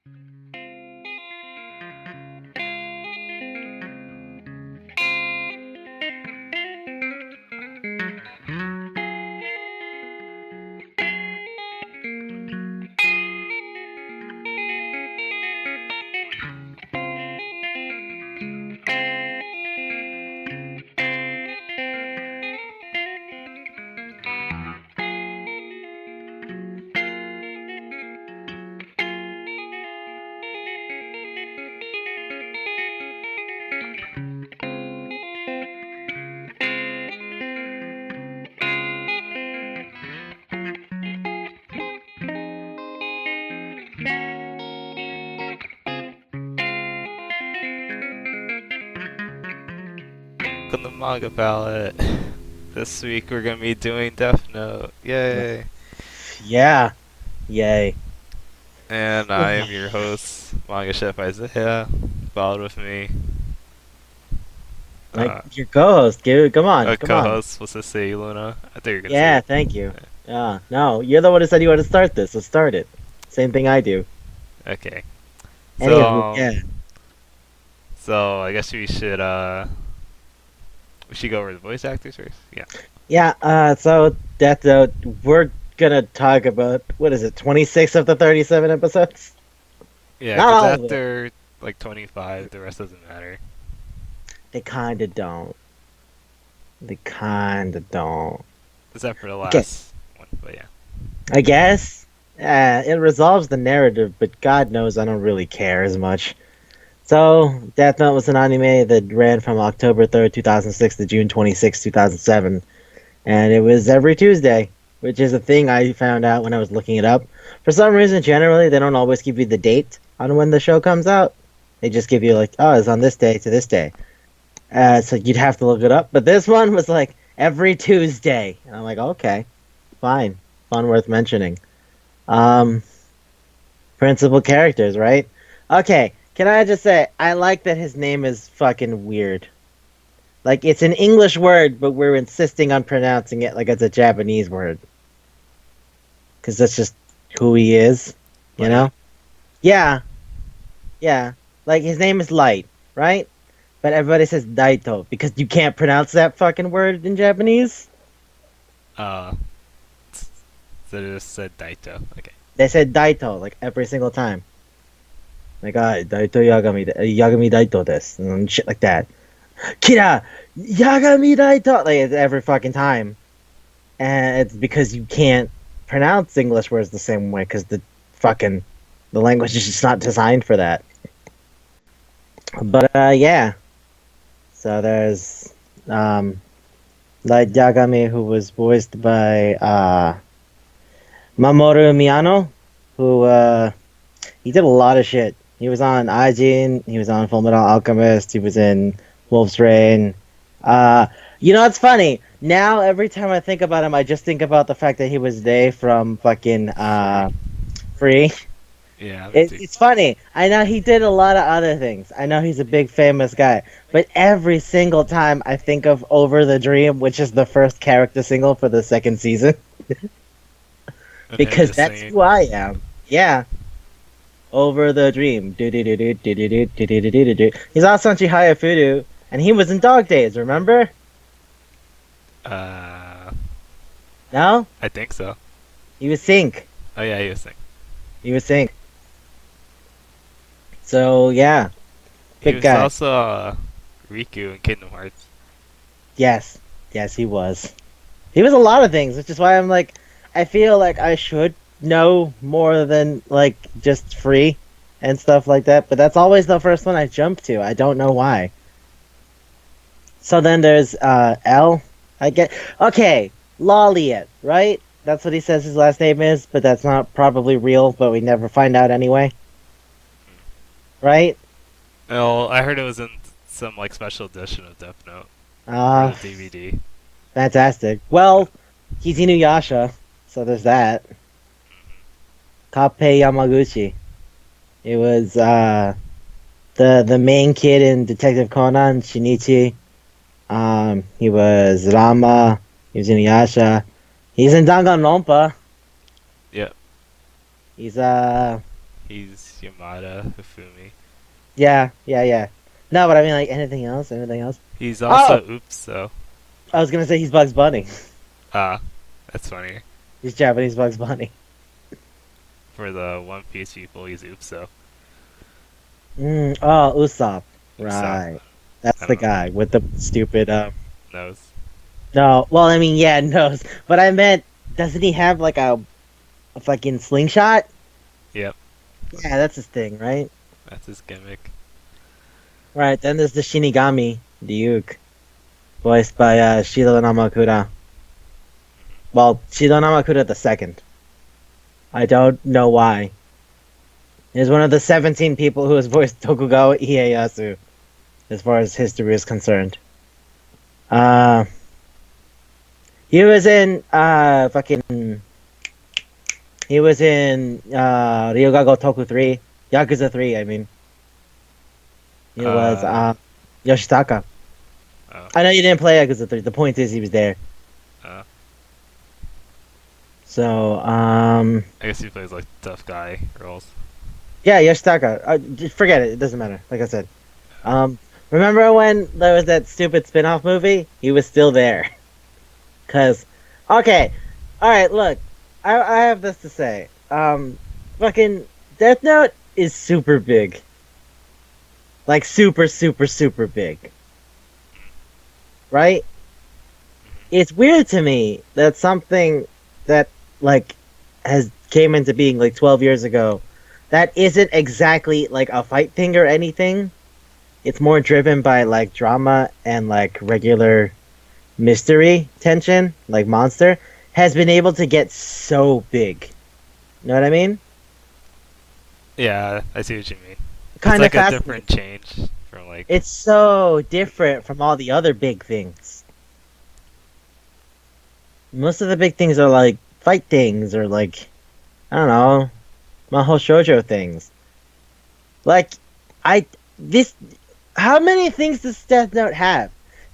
On the Manga Palate. This week we're gonna be doing Death Note. Yay! Yeah. Yay. And I am your host, Manga Chef Isaiah. Followed with me, Your co-host, dude. Come on. a Come on. co-host. What's this say, Luna? I think you're gonna Yeah, say. thank you. Yeah. No, you're the one who said you want to start this. Let's start it. Same thing I do. Okay. Anywho, So, yeah. so I guess we should go over the voice actors first. Yeah. Yeah, so Death Note, we're gonna talk about, what is it, 26 of the 37 episodes? Yeah, Not because all of it. after like 25, the rest doesn't matter. They kinda don't. They kinda don't. Except for the Okay. last one, but yeah. I guess. It resolves the narrative, but God knows I don't really care as much. So, Death Note was an anime that ran from October 3rd, 2006 to June 26th, 2007. And it was every Tuesday, which is a thing I found out when I was looking it up. For some reason, generally, they don't always give you the date on when the show comes out. They just give you, like, oh, it's on this day to this day. So you'd have to look it up. But this one was, like, every Tuesday. And I'm like, okay, fine. Fun worth mentioning. Principal characters, right? Okay, can I just say, I like that his name is fucking weird. Like, it's an English word, but we're insisting on pronouncing it like it's a Japanese word. Because that's just who he is, you Light. know? Yeah. Yeah. Like, his name is Light, right? But everybody says Daito, because you can't pronounce that fucking word in Japanese. Uh, so they just said Daito. Okay. They said Daito, like, every single time. Like, Daito Yagami, Yagami Daito desu, and shit like that. Kira! Yagami Daito! Like, it's every fucking time. And it's because you can't pronounce English words the same way, because the language is just not designed for that. But, yeah. So there's, Light Yagami, who was voiced by, Mamoru Miyano, who, he did a lot of shit. He was on Ajin, he was on Fullmetal Alchemist, he was in Wolf's Rain. You know, it's funny. Now, every time I think about him, I just think about the fact that he was Day from fucking, Free. Yeah. It's funny. I know he did a lot of other things. I know he's a big famous guy. But every single time I think of Over the Dream, which is the first character single for the second season. Because that's who I am. Yeah. Over the Dream. Do-do-do-do-do-do-do-do-do-do-do. He's also on Chihaya Furu, and he was in Dog Days, remember? No? I think so. He was Sync. Oh yeah, he was saying. He was Sync. So, yeah. He Big was guy. also Riku in Kingdom Hearts. Yes. Yes, he was. He was a lot of things, which is why I'm like, I feel like I should know more than, like, just Free and stuff like that. But that's always the first one I jump to. I don't know why. So then there's L. I get. Okay, Lolliet, right? That's what he says his last name is, but that's not probably real, but we never find out anyway. Right? Oh, I heard it was in some like special edition of Death Note Ah, or the DVD. fantastic. Well, he's Inuyasha, so there's that. Kappei Yamaguchi. It was the main kid in Detective Conan, Shinichi. He was Rama. He was Inuyasha. He's in Danganronpa. Yep. He's He's Yamada Hifumi. Yeah, yeah, yeah. No, but I mean, like, anything else? Anything else? He's Oh, also Oops, though. I was gonna say he's Bugs Bunny. Ah, that's funny. He's Japanese Bugs Bunny. For the One Piece people, he's Oops, though. Oh, Usopp. Usopp. Right. That's I the don't know. guy with the stupid, Nose. No, well, I mean, yeah, nose. But I meant, doesn't he have, like, a fucking slingshot? Yep, Yeah, that's his thing, right? that's his gimmick. Right, then there's the Shinigami, Ryuk, voiced by, Shiro Namakura. Well, Shiro Namakura the second. I don't know why. He's one of the 17 people who has voiced Tokugawa Ieyasu, as far as history is concerned. He was in he was in Ryugago Toku 3, Yakuza 3, I mean. He was Yoshitaka. Oh, I know you didn't play Yakuza 3. The point is he was there. uh, So, I guess he plays like tough guy roles. yeah, Yoshitaka. Just forget it. It doesn't matter. Like I said. Remember when there was that stupid spin-off movie? He was still there. Cause, okay, all right. Look, I have this to say. Fucking Death Note is super big. Like super, super, super big. Right? It's weird to me that something that like has came into being like 12 years ago that isn't exactly like a fight thing or anything. It's more driven by like drama and like regular mystery tension, like monster, has been able to get so big. You know what I mean? Yeah, I see what you mean. It's Kind of like a fascinating. different change from like. It's so different from all the other big things. Most of the big things are like fight things or like I don't know, Mahou Shoujo things. Like I this how many things does Death Note have?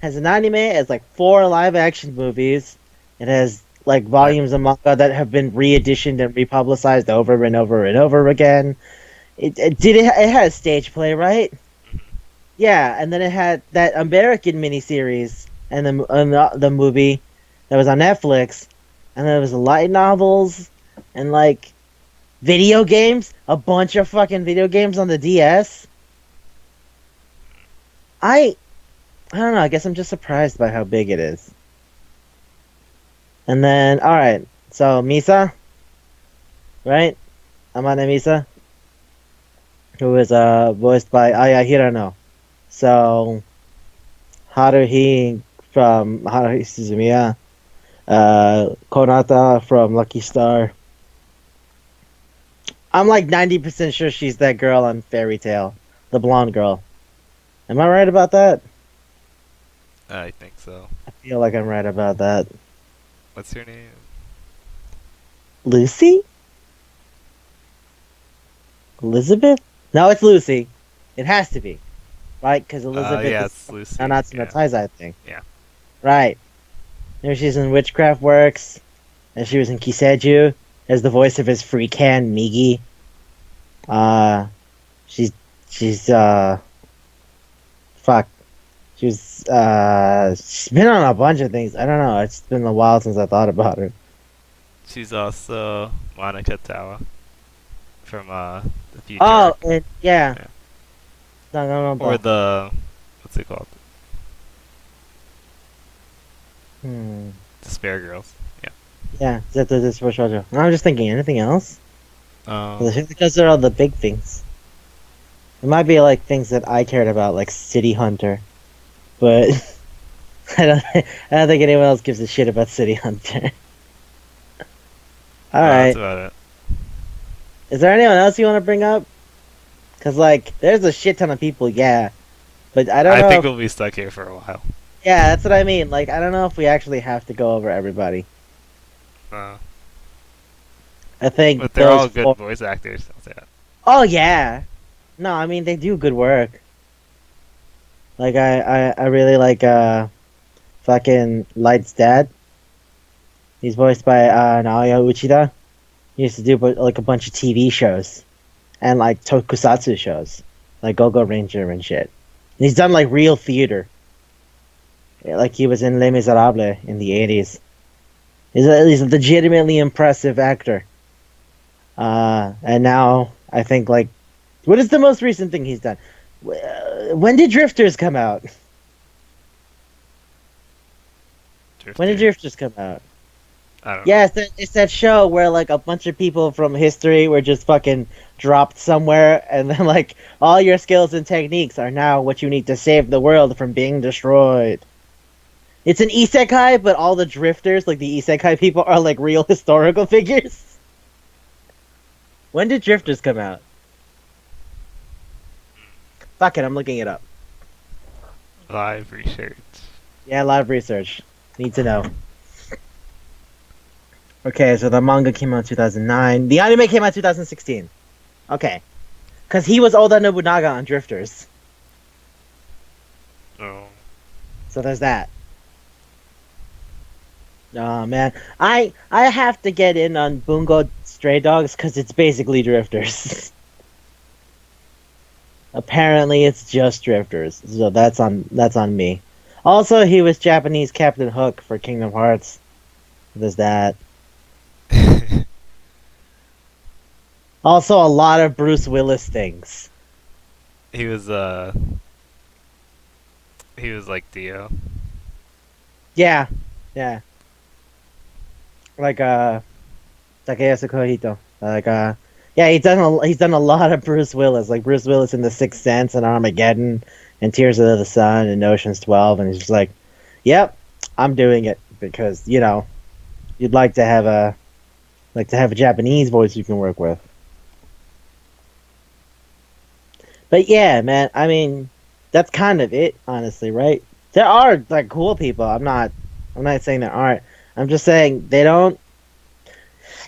It has an anime, it has like 4 live action movies. It has like volumes of manga that have been reeditioned and republicized over and over and over again. It had a stage play, right? Yeah, and then it had that American miniseries and the movie that was on Netflix, and then there was light novels and like video games, a bunch of fucking video games on the DS. I don't know. I guess I'm just surprised by how big it is. And then, all right. So Misa, right? Amane Misa, who is voiced by Aya Hirano. So Haruhi from Haruhi Suzumiya, Konata from Lucky Star. I'm like 90% sure she's that girl on Fairy Tail, the blonde girl. Am I right about that? I think so. I feel like I'm right about that. What's your name? Lucy? Elizabeth? No, it's Lucy. It has to be. Right? Because Elizabeth Yeah, is it's Lucy. Nanatsu no Yeah. Taizai thing. Yeah. Right. Maybe she's in Witchcraft Works, and she was in Kiseju as the voice of his freak hand, Migi. She's fuck. She's been on a bunch of things. I don't know. It's been a while since I thought about her. She's also Monica Tawa from the future. Oh, and yeah. Yeah. No. Or the what's it called? Hmm. The Spare Girls. Yeah. Yeah, that's for shoujo. No, I'm just thinking. Anything else? Um, Because they're all the big things. It might be like things that I cared about, like City Hunter, but I don't think anyone else gives a shit about City Hunter. All right. That's about it. Is there anyone else you want to bring up? Cause like, there's a shit ton of people, yeah, but I don't know. I think if- we'll be stuck here for a while. Yeah, that's what I mean. Like, I don't know if we actually have to go over everybody. Uh, I think, but they're all those good four- voice actors. I'll say that. Oh yeah. No, I mean they do good work. Like I really like fucking Light's dad. He's voiced by Naoya Uchida. He used to do like a bunch of TV shows. and like tokusatsu shows, like Go-Go Ranger and shit. He's done like real theater. Like he was in Les Miserables in the 80s. He's a legitimately impressive actor. And now I think like, what is the most recent thing he's done? When did Drifters come out? When did Drifters come out? I don't Yeah, know. it's that show where like a bunch of people from history were just fucking dropped somewhere, and then like all your skills and techniques are now what you need to save the world from being destroyed. It's an isekai, but all the drifters, like the isekai people, are like real historical figures. When did Drifters come out? Fuck it, I'm looking it up. Live research. Yeah, live research. Need to know. Okay, so the manga came out in 2009. The anime came out in 2016. Okay. Because he was Oda Nobunaga on Drifters. Oh. So there's that. Oh, man. I have to get in on Bungo Stray Dogs because it's basically Drifters. Apparently it's just Drifters. So that's on me. Also, he was Japanese Captain Hook for Kingdom Hearts. There's that. Also, a lot of Bruce Willis things. He was like Dio. Yeah, yeah. Like Takeyasu Kohito. Yeah, he's done a lot of Bruce Willis. Like Bruce Willis in The Sixth Sense and Armageddon and Tears of the Sun and Ocean's 12, and he's just like, "Yep, I'm doing it because you'd like to have a Japanese voice you can work with." But yeah, man, I mean, that's kind of it, honestly, right? There are like cool people. I'm not saying there aren't. I'm just saying they don't.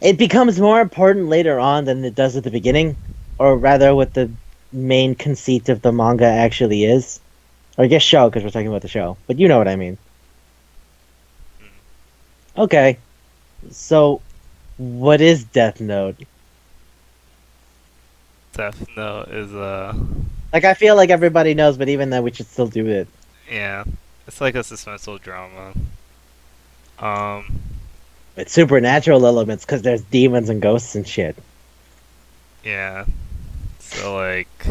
It becomes more important later on than it does at the beginning, or rather, what the main conceit of the manga actually is. Or I guess show, because we're talking about the show. But you know what I mean. Okay, so what is Death Note? Death Note is Like, I feel like everybody knows, but even then, we should still do it. yeah, it's like a suspenseful drama. With supernatural elements, because there's demons and ghosts and shit. Yeah. So like,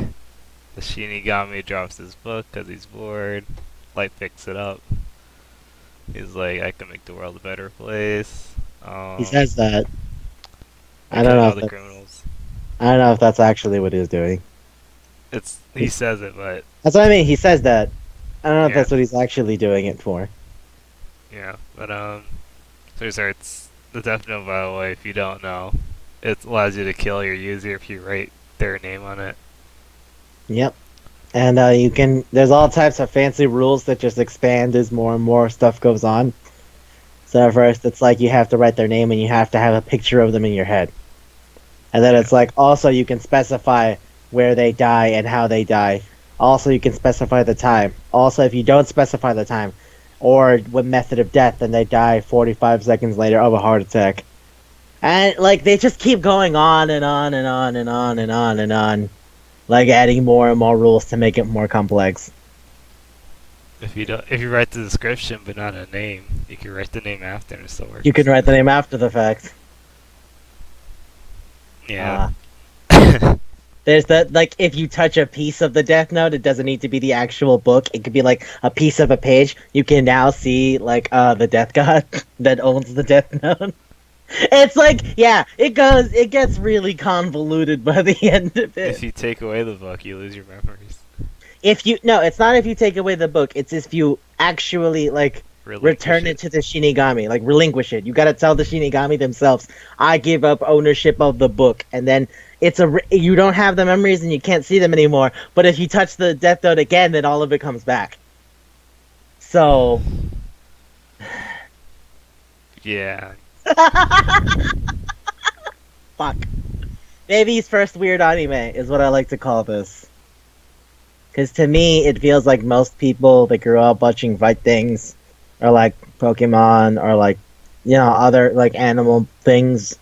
the Shinigami drops his book because he's bored. Light picks it up. He's like, I can make the world a better place. He says that. I don't killing know all if the that's, criminals. I don't know if that's actually what he's doing. He says it, but That's what I mean. He says that. I don't know if yeah, that's what he's actually doing it for. yeah. But so he starts the Death Note. By the way, if you don't know, it allows you to kill your user if you write their name on it. Yep. And you can. There's all types of fancy rules that just expand as more and more stuff goes on. So at first, it's like you have to write their name and you have to have a picture of them in your head. And then it's like also you can specify where they die and how they die. Also, you can specify the time. Also, if you don't specify the time or what method of death, then they die 45 seconds later of a heart attack. And like they just keep going on and on and on and on and on and on, like adding more and more rules to make it more complex. If you write the description but not a name, you can write the name after and it still works. You can write the name after the fact. Yeah. There's that, like, if you touch a piece of the Death Note, it doesn't need to be the actual book. It could be, like, a piece of a page. You can now see, like, the Death God that owns the Death Note. It's like, yeah, it gets really convoluted by the end of it. If you take away the book, you lose your memories. No, it's not if you take away the book. It's if you actually, like, return it to the Shinigami, like, relinquish it. You gotta tell the Shinigami themselves, I give up ownership of the book, and then you don't have the memories and you can't see them anymore. But if you touch the Death Note again, then all of it comes back. So, yeah. fuck. Baby's first weird anime is what I like to call this. Because to me, it feels like most people that grew up watching fight things, or like Pokemon, or like, other like animal things.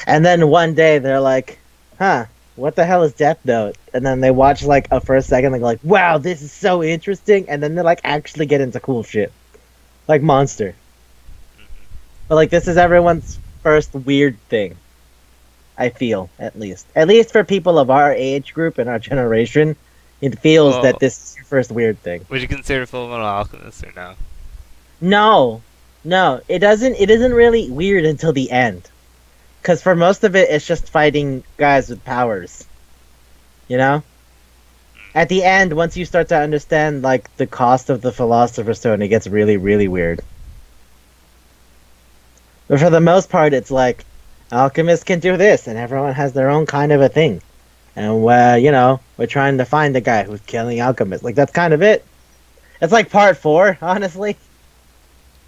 And then one day they're like, huh, what the hell is Death Note? And then they watch like a first second, they go like, wow, this is so interesting, and then they like actually get into cool shit, like Monster. But like this is everyone's first weird thing. I feel at least for people of our age group and our generation, it feels that Well, this is your first weird thing. would you consider Full Metal Alchemist or no? No, no, it doesn't. It isn't really weird until the end, because for most of it, it's just fighting guys with powers. You know. At the end, once you start to understand like the cost of the Philosopher's Stone, it gets really, really weird. But for the most part, it's like alchemists can do this, and everyone has their own kind of a thing. And we're trying to find the guy who's killing alchemists. Like that's kind of it. It's like part four, honestly.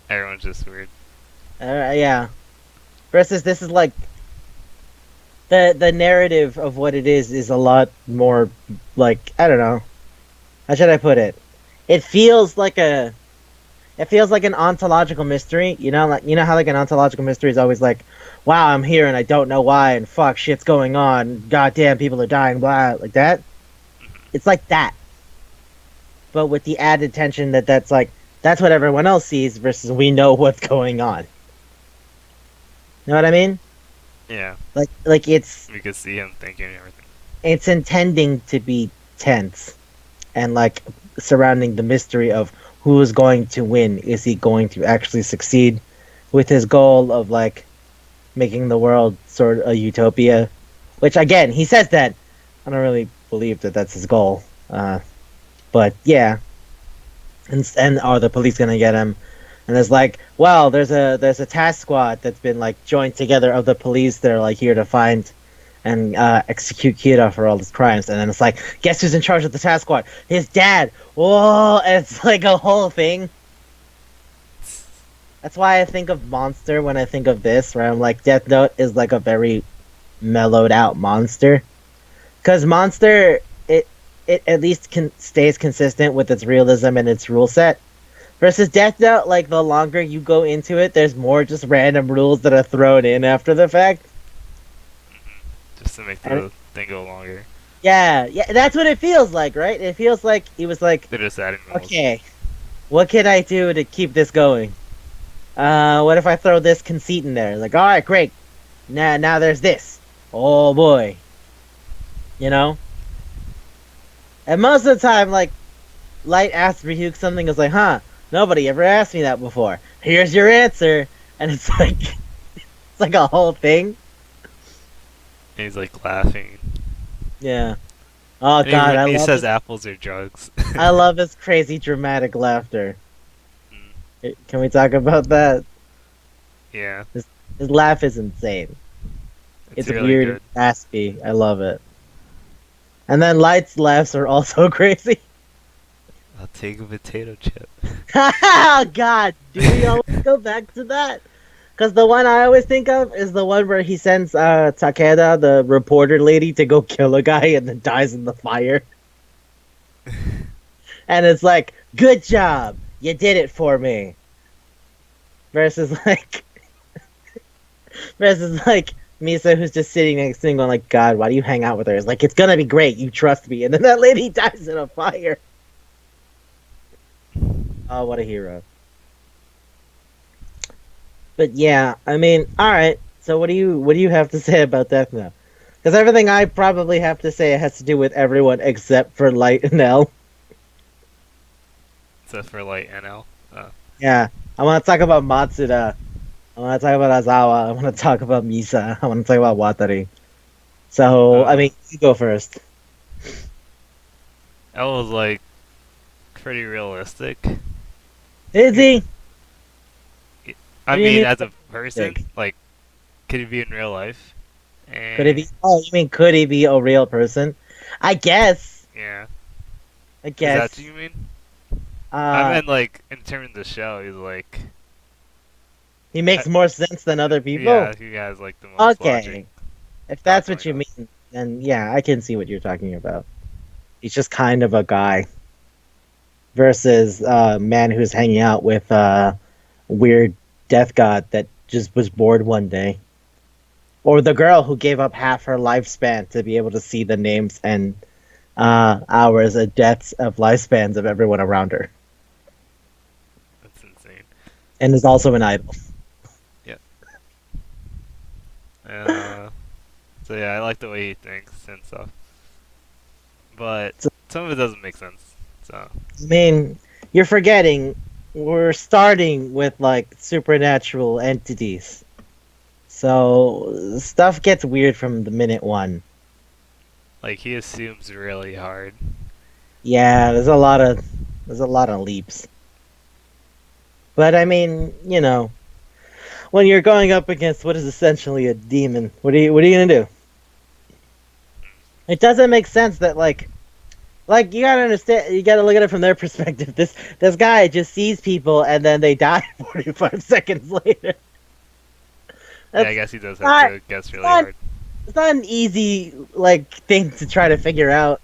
Everyone's just weird. Yeah. Versus this is like the narrative of what it is a lot more like I don't know. How should I put it? It feels like an ontological mystery, like how like an ontological mystery is always like, wow, I'm here and I don't know why, and fuck, shit's going on, goddamn, people are dying, blah, like that. It's like that, but with the added tension that's what everyone else sees versus we know what's going on. Know what I mean? Yeah, Like we could see him thinking everything. it's intending to be tense and like surrounding the mystery of who is going to win. Is he going to actually succeed with his goal of like making the world sort of a utopia? Which again, he says that. I don't really believe that that's his goal. But yeah, and are the police gonna get him? And there's like, well, there's a task squad that's been like joined together of the police that are like here to find and execute Kira for all his crimes. And then it's like, guess who's in charge of the task squad? His dad. Whoa, it's like a whole thing. That's why I think of Monster when I think of this, where I'm like, Death Note is like a very mellowed out Monster. Because Monster, it at least stays consistent with its realism and its rule set. Versus Death Note, like the longer you go into it, there's more just random rules that are thrown in after the fact. Just to make And the thing go longer. yeah, yeah, that's what it feels like, right? It feels like he was like, They're just adding rules. okay, what can I do to keep this going? What if I throw this conceit in there? Like, all right, great. Now there's this. Oh boy, you know. And most of the time, like, Light asks Ryuk something, is like, huh? Nobody ever asked me that before. Here's your answer, and it's like, it's like a whole thing. And he's like laughing. Yeah. Oh And god, he says apples are drugs. I love his crazy dramatic laughter. Mm. Can we talk about that? Yeah. His laugh is insane. It's really weird, good. and raspy. I love it. And then Light's laughs are also crazy. I'll take a potato chip. Oh god, do we always go back to that? Because the one I always think of is the one where he sends Takeda, the reporter lady, to go kill a guy and then dies in the fire. And it's like, good job, you did it for me. Versus like Misa, who's just sitting next to him going like, God, why do you hang out with her? It's like, it's gonna be great, you trust me. And then that lady dies in a fire. Oh, what a hero. But yeah, I mean, alright. So what do you have to say about Death Note? Because everything I probably have to say has to do with everyone except for Light and L. Except for like NL. Yeah. I want to talk about Matsuda. I want to talk about Azawa. I want to talk about Misa. I want to talk about Watari. So, I mean, you go first. L was like pretty realistic. Is he? I What do you mean, mean as a person, realistic? like, could he be in real life? And Could he be? Oh, you mean could he be a real person? I guess. yeah. I Is that guess. what you mean? Uh, I meant like in terms of the show, he's like, he makes more sense than other people. yeah, he has like the most Okay. logic. If that's what going you mean, then yeah, I can see what you're talking about. He's just kind of a guy versus a man who's hanging out with a weird death god that just was bored one day. or the girl who gave up half her lifespan to be able to see the names and hours and deaths of lifespans of everyone around her, That's insane. and is also an idol. Yeah. Uh, so yeah, I like the way he thinks and stuff, but So, some of it doesn't make sense. So I mean, you're forgetting we're starting with like supernatural entities, so stuff gets weird from the minute one. like he assumes really hard. Yeah, there's a lot of leaps. But I mean, when you're going up against what is essentially a demon, what are you gonna do? It doesn't make sense that you gotta understand, you gotta look at it from their perspective. This guy just sees people and then they die 45 seconds later. Yeah, I That's guess he does have not to guess it's really not hard. it's not an easy thing to try to figure out.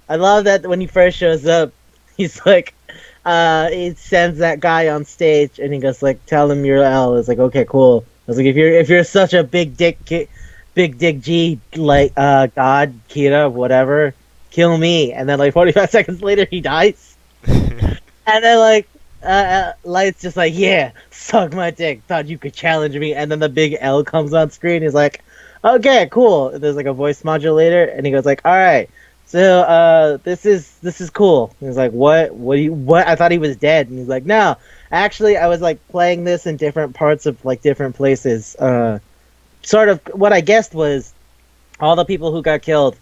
I love that when he first shows up, he's like, he sends that guy on stage and he goes like, "Tell him you're L." It's like, okay, cool. I was like, if you're such a big dick G God Kira whatever, kill me. And then 45 seconds later he dies. And then Light's just like, yeah, suck my dick. Thought you could challenge me. And then the big L comes on screen. He's like, okay, cool. And there's like a voice modulator, and he goes like, all right. So this is cool. He's like, what? I thought he was dead. And he's like, no, actually, I was like playing this in different parts of like different places. Sort of what I guessed was all the people who got killed,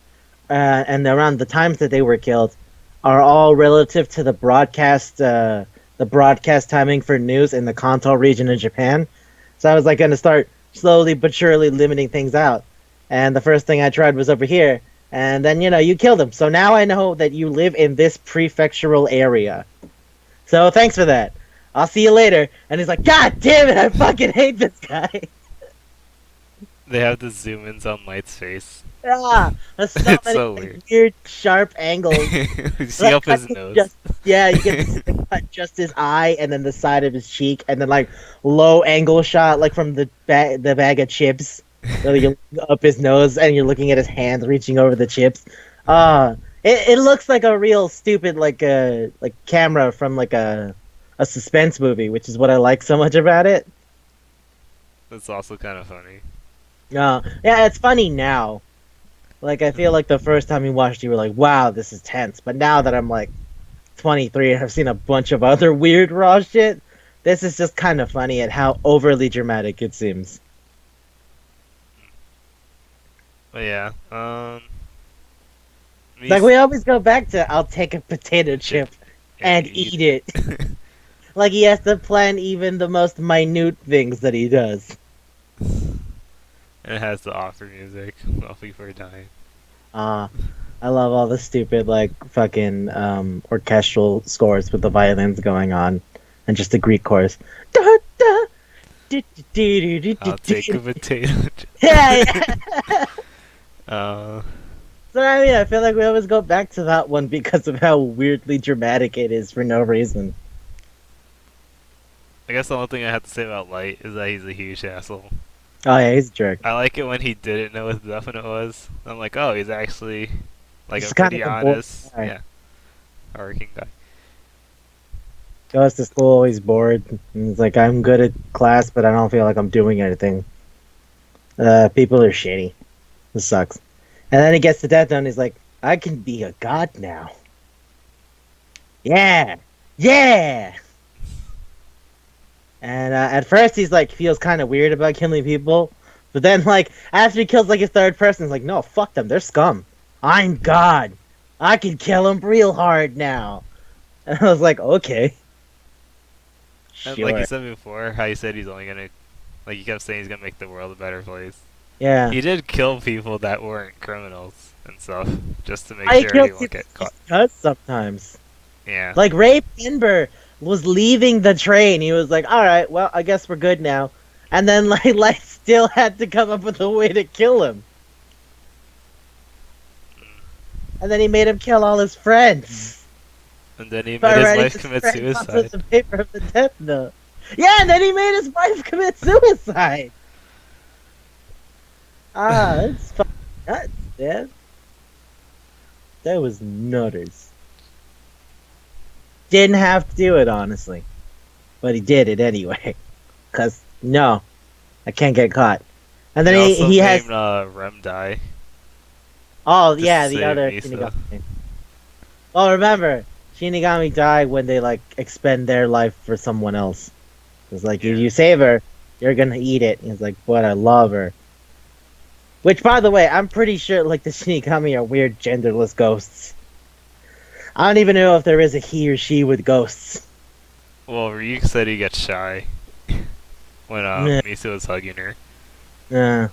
and around the times that they were killed, are all relative to the broadcast timing for news in the Kanto region in Japan. So I was like going to start slowly but surely limiting things out. And the first thing I tried was over here. And then, you killed him. So now I know that you live in this prefectural area. So thanks for that. I'll see you later. And he's like, God damn it, I fucking hate this guy. They have the zoom ins on Light's face. Ah, there's so It's many so weird. weird, sharp angles. You see up his Cutting nose. yeah, you get to cut just his eye and then the side of his cheek, and then low angle shot from the bag of chips. So you look up his nose and you're looking at his hand reaching over the chips. It looks like a real stupid camera from a suspense movie, which is what I like so much about it. That's also kind of funny. Yeah, it's funny now. I feel like the first time you watched it, you were like, wow, this is tense. But now that I'm 23 and I've seen a bunch of other weird raw shit, this is just kind of funny at how overly dramatic it seems. But yeah, We always go back to, I'll take a potato chip and eat it. He has to plan even the most minute things that he does. And it has the opera music while people are dying. I love all the stupid fucking orchestral scores with the violins going on, and just the Greek chorus. Da, da, I'll take a potato chip. Yeah. So I mean, I feel like we always go back to that one because of how weirdly dramatic it is for no reason. I guess the only thing I have to say about Light is that he's a huge asshole. Oh yeah, he's a jerk. I like it when he didn't know what the definite was. I'm like, oh, he's actually He's a kind pretty of a bored honest, guy. yeah, hardworking guy. Goes to school, he's bored. And he's like, I'm good at class, but I don't feel like I'm doing anything. People are shitty. This sucks. And then he gets to Death Note and he's like, I can be a god now. Yeah! Yeah! And at first he's feels kind of weird about killing people. But then after he kills his third person, he's like, no, fuck them, they're scum. I'm God. I can kill them real hard now. And I was like, okay. And Sure. like you said before, how you said he's only gonna, you kept saying he's gonna make the world a better place. Yeah. He did kill people that weren't criminals and stuff, just to make I sure kill he won't people get caught. because sometimes. Yeah. Ray Pinber was leaving the train. He was like, alright, well, I guess we're good now. And then Light still had to come up with a way to kill him. And then he made him kill all his friends. And then he By made his writing wife this commit very suicide. the paper of the Death Note. Yeah, and then he made his wife commit suicide. It's fucking nuts, man. That was nutters. Didn't have to do it, honestly. But he did it anyway. Cause, no, I can't get caught. And He then also he named has, Rem Dai oh just to yeah, the save other Misa. Shinigami. Oh, remember, Shinigami die when they, like, expend their life for someone else. It's like, if Yeah. you save her, you're gonna eat it. He's like, but I love her. Which, by the way, I'm pretty sure, like, the Shinigami are weird genderless ghosts. I don't even know if there is a he or she with ghosts. Well, Ryuk said he gets shy when Meh. Misa was hugging her, Uh,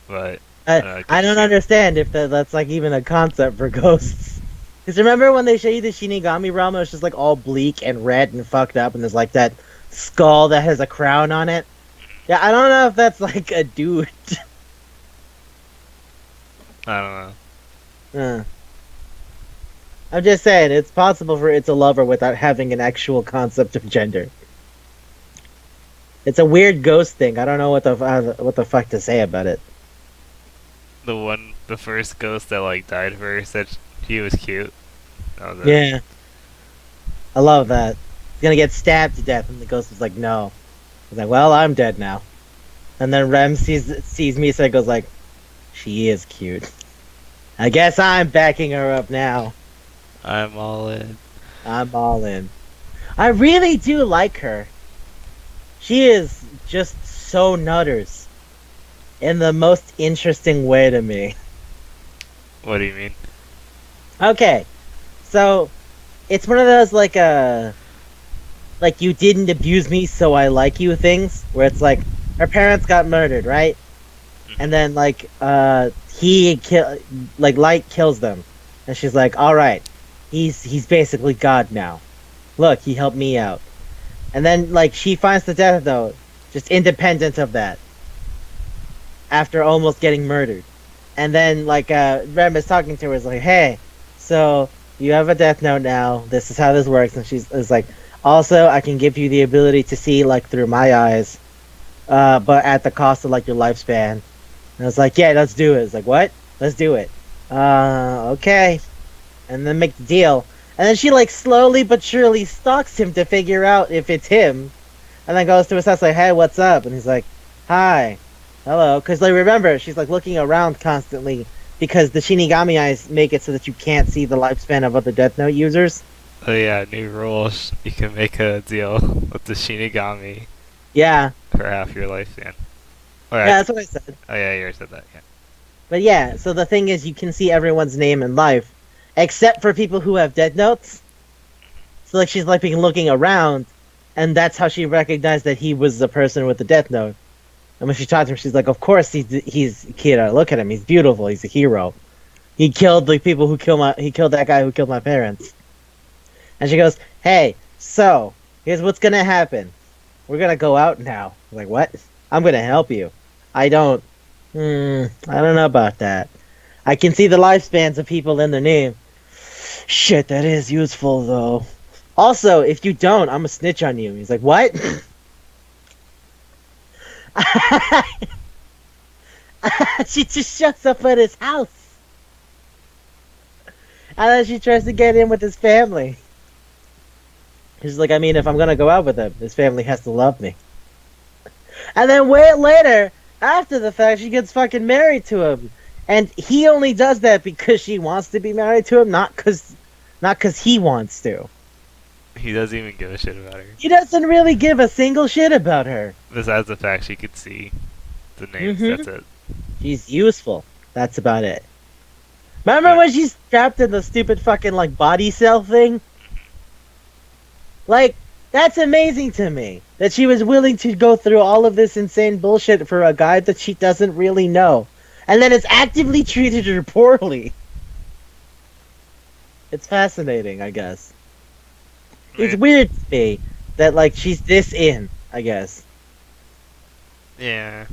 but I could you don't see him? understand if that's, like, even a concept for ghosts. Because remember when they show you the Shinigami realm, it's just, like, all bleak and red and fucked up, and there's, like, that skull that has a crown on it? Yeah, I don't know if that's, like, a dude. I don't know. uh, I'm just saying, it's possible for it's a lover without having an actual concept of gender. It's a weird ghost thing. I don't know what the fuck to say about it. The first ghost that like died first, said he was cute. That was it. Yeah, I love that. He's gonna get stabbed to death, and the ghost is like, "No." He's like, "Well, I'm dead now." And then Rem sees Misa and goes like, "She is cute. I guess I'm backing her up now. I'm all in. I'm all in." I really do like her. She is just so nutters in the most interesting way to me. What do you mean? Okay, so it's one of those like you didn't abuse me, so I like you things. Where it's like her parents got murdered, right? And then he kill like Light kills them, and she's like, all right, he's basically God now. Look, he helped me out. And then like she finds the death note, just independent of that, after almost getting murdered. And then Rem is talking to her, is like, hey, so you have a death note now. This is how this works. And she's is like, also I can give you the ability to see like through my eyes, but at the cost of like your lifespan. And I was like, yeah, let's do it. It's like, what? Let's do it. Okay. And then make the deal. And then she like slowly but surely stalks him to figure out if it's him. And then goes to his house like, hey, what's up? And he's like, hi. Hello. Because like remember, she's like looking around constantly because the Shinigami eyes make it so that you can't see the lifespan of other Death Note users. Oh yeah, new rules. You can make a deal with the Shinigami Yeah. for half your lifespan. Or Yeah, that's what I said. oh yeah, you already said that. Yeah. But yeah, so the thing is you can see everyone's name in life. Except for people who have Death Notes. So like she's like been looking around, and that's how she recognized that he was the person with the Death Note. And when she talked to him, she's like, "Of course he's Kira. Look at him. He's beautiful. He's a hero. He killed the people who he killed that guy who killed my parents." And she goes, "Hey, so here's what's gonna happen. We're gonna go out now." I'm like, what? I'm gonna help you. I don't. I don't know about that. I can see the lifespans of people in their name. Shit, that is useful though. Also, if you don't, I'm a snitch on you. He's like, what? She just shuts up at his house. And then she tries to get in with his family. She's like, I mean, if I'm gonna go out with him, his family has to love me. And then wait later, after the fact, she gets fucking married to him. And he only does that because she wants to be married to him, not cause he wants to. He doesn't even give a shit about her. He doesn't really give a single shit about her. Besides the fact she could see the names, Mhm. that's it. She's useful. That's about it. Remember when she's trapped in the stupid fucking like body cell thing? Like, that's amazing to me. That she was willing to go through all of this insane bullshit for a guy that she doesn't really know. And then it's actively treated her poorly. It's fascinating, I guess. It's Right. weird to me that like she's this in, I guess. Yeah.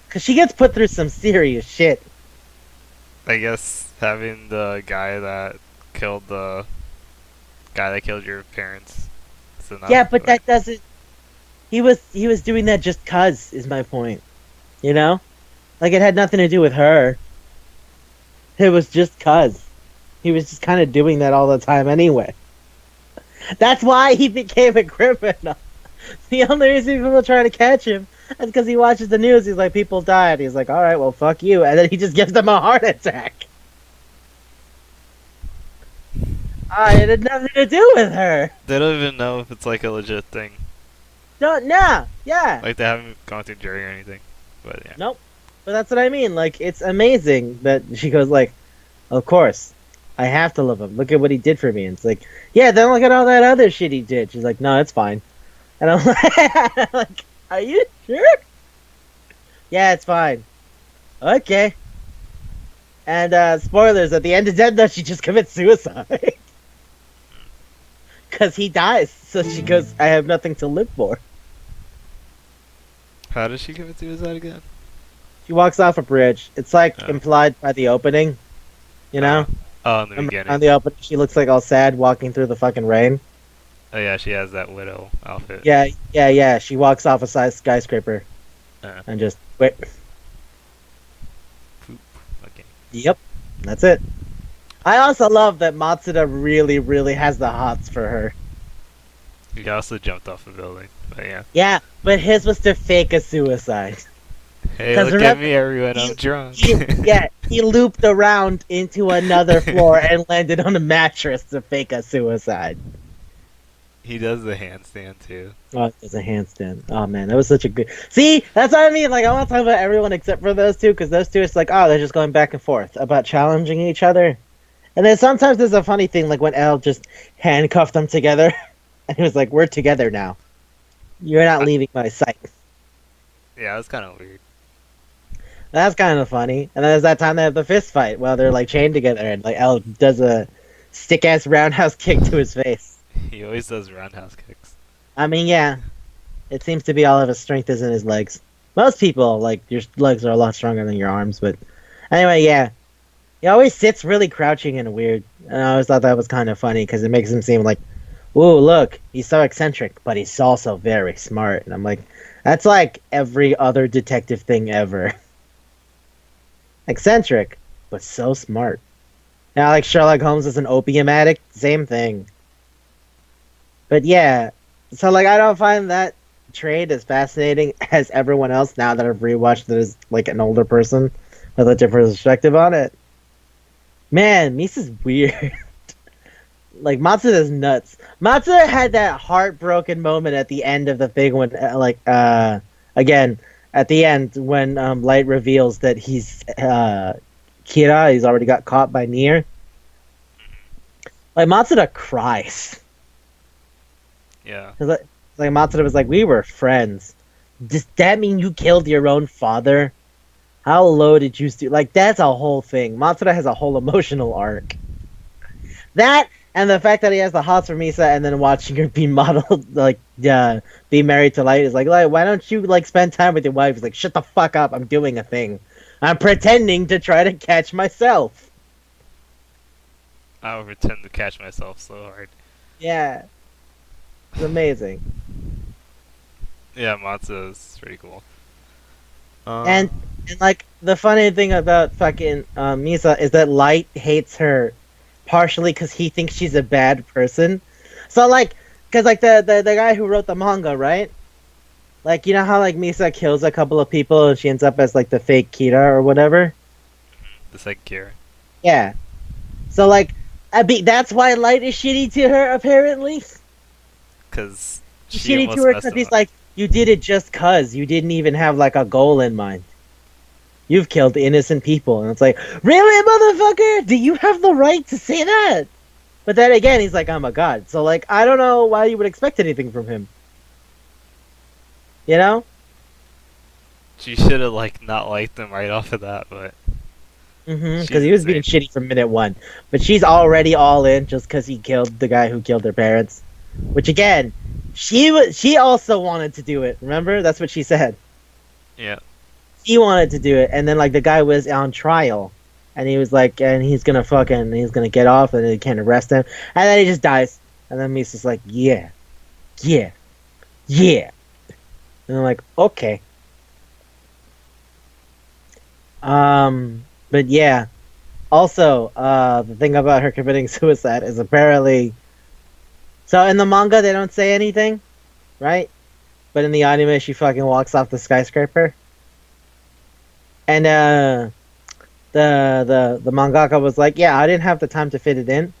Cause she gets put through some serious shit. I guess having the guy that killed your parents is enough. Yeah, but that doesn't. He was doing that just cause is my point. You know. Like it had nothing to do with her. It was just cuz. He was just kind of doing that all the time anyway. That's why he became a criminal. The only reason people are trying to catch him is because he watches the news. He's like, people died. He's like, all right, well, fuck you. And then he just gives them a heart attack. It had nothing to do with her. They don't even know if it's like a legit thing. No, nah, yeah. Like they haven't gone through jury or anything. But yeah. Nope. But that's what I mean. Like, it's amazing that she goes like, of course, I have to love him. Look at what he did for me. And it's like, yeah, then look at all that other shit he did. She's like, no, it's fine. And I'm like, are you sure? Yeah, it's fine. Okay. And spoilers, at the end of Dead Note, she just commits suicide. Because he dies. So she goes, I have nothing to live for. How does she commit suicide again? She walks off a bridge. It's like Oh. implied by the opening. You know? Oh, in the Remember beginning. on the opening, she looks like all sad walking through the fucking rain. Oh yeah, she has that widow outfit. Yeah. She walks off a skyscraper. And just, wait. Poop. Okay. Yep. That's it. I also love that Matsuda really, really has the hots for her. He also jumped off a building. But yeah. Yeah, but his was to fake a suicide. Hey, 'Cause look remember- at me, everyone. I'm he- drunk. He looped around into another floor and landed on a mattress to fake a suicide. He does the handstand too. Oh, it's a handstand. Oh man, that was such a good. See, that's what I mean. Like, I want to talk about everyone except for those two, because those two, it's like, oh, they're just going back and forth about challenging each other. And then sometimes there's a funny thing, like when L just handcuffed them together, and he was like, "We're together now. You're not leaving my sight." Yeah, that's kind of weird. That's kind of funny. And then there's that time they have the fist fight while they're like chained together, and like L does a stick ass roundhouse kick to his face. He always does roundhouse kicks. I mean, yeah, it seems to be all of his strength is in his legs. Most people, like, your legs are a lot stronger than your arms, but anyway, yeah. He always sits really crouching and weird, and I always thought that was kind of funny because it makes him seem like, ooh, look, he's so eccentric, but he's also very smart. And I'm like, that's like every other detective thing ever. Eccentric, but so smart. Now, like Sherlock Holmes is an opium addict, same thing. But yeah, so like I don't find that trade as fascinating as everyone else now that I've rewatched it as like an older person with a different perspective on it. Man, Misa's weird. Like Matsuda's nuts. Matsuda had that heartbroken moment at the end of the thing when again at the end when Light reveals that he's Kira, he's already got caught by Nier. Like Matsuda cries. Yeah. Like Matsuda was like, we were friends. Does that mean you killed your own father? How low did you stoop? Like, that's a whole thing. Matsuda has a whole emotional arc. That, and the fact that he has the hots for Misa, and then watching her be modeled, like, be married to Light is like, why don't you, like, spend time with your wife? He's like, shut the fuck up, I'm doing a thing. I'm pretending to try to catch myself. I would pretend to catch myself so hard. Yeah. It's amazing. Yeah, Matsu is pretty cool. And like the funny thing about fucking Misa is that Light hates her partially because he thinks she's a bad person. So like, because like the guy who wrote the manga, right? Like, you know how like Misa kills a couple of people and she ends up as like the fake Kira or whatever. the second Kira. Yeah. So like, that's why Light is shitty to her apparently. Because He's she shitty almost to her messed because him he's up. like, you did it just cause you didn't even have like a goal in mind. You've killed innocent people, and it's like, really, motherfucker? Do you have the right to say that? But then again, he's like, I'm a god, so like, I don't know why you would expect anything from him. You know? She should have like not liked him right off of that, but Because She's he was being insane. shitty from minute one. But she's already all in just because he killed the guy who killed her parents. Which again, she also wanted to do it. Remember? That's what she said. yeah. He wanted to do it, and then like the guy was on trial, and he was like, and he's gonna get off, and they can't arrest him, and then he just dies, and then Misa's like, yeah, and I'm like, okay. But yeah. Also, the thing about her committing suicide is apparently so in the manga they don't say anything, right? But in the anime she fucking walks off the skyscraper. And the mangaka was like, "Yeah, I didn't have the time to fit it in."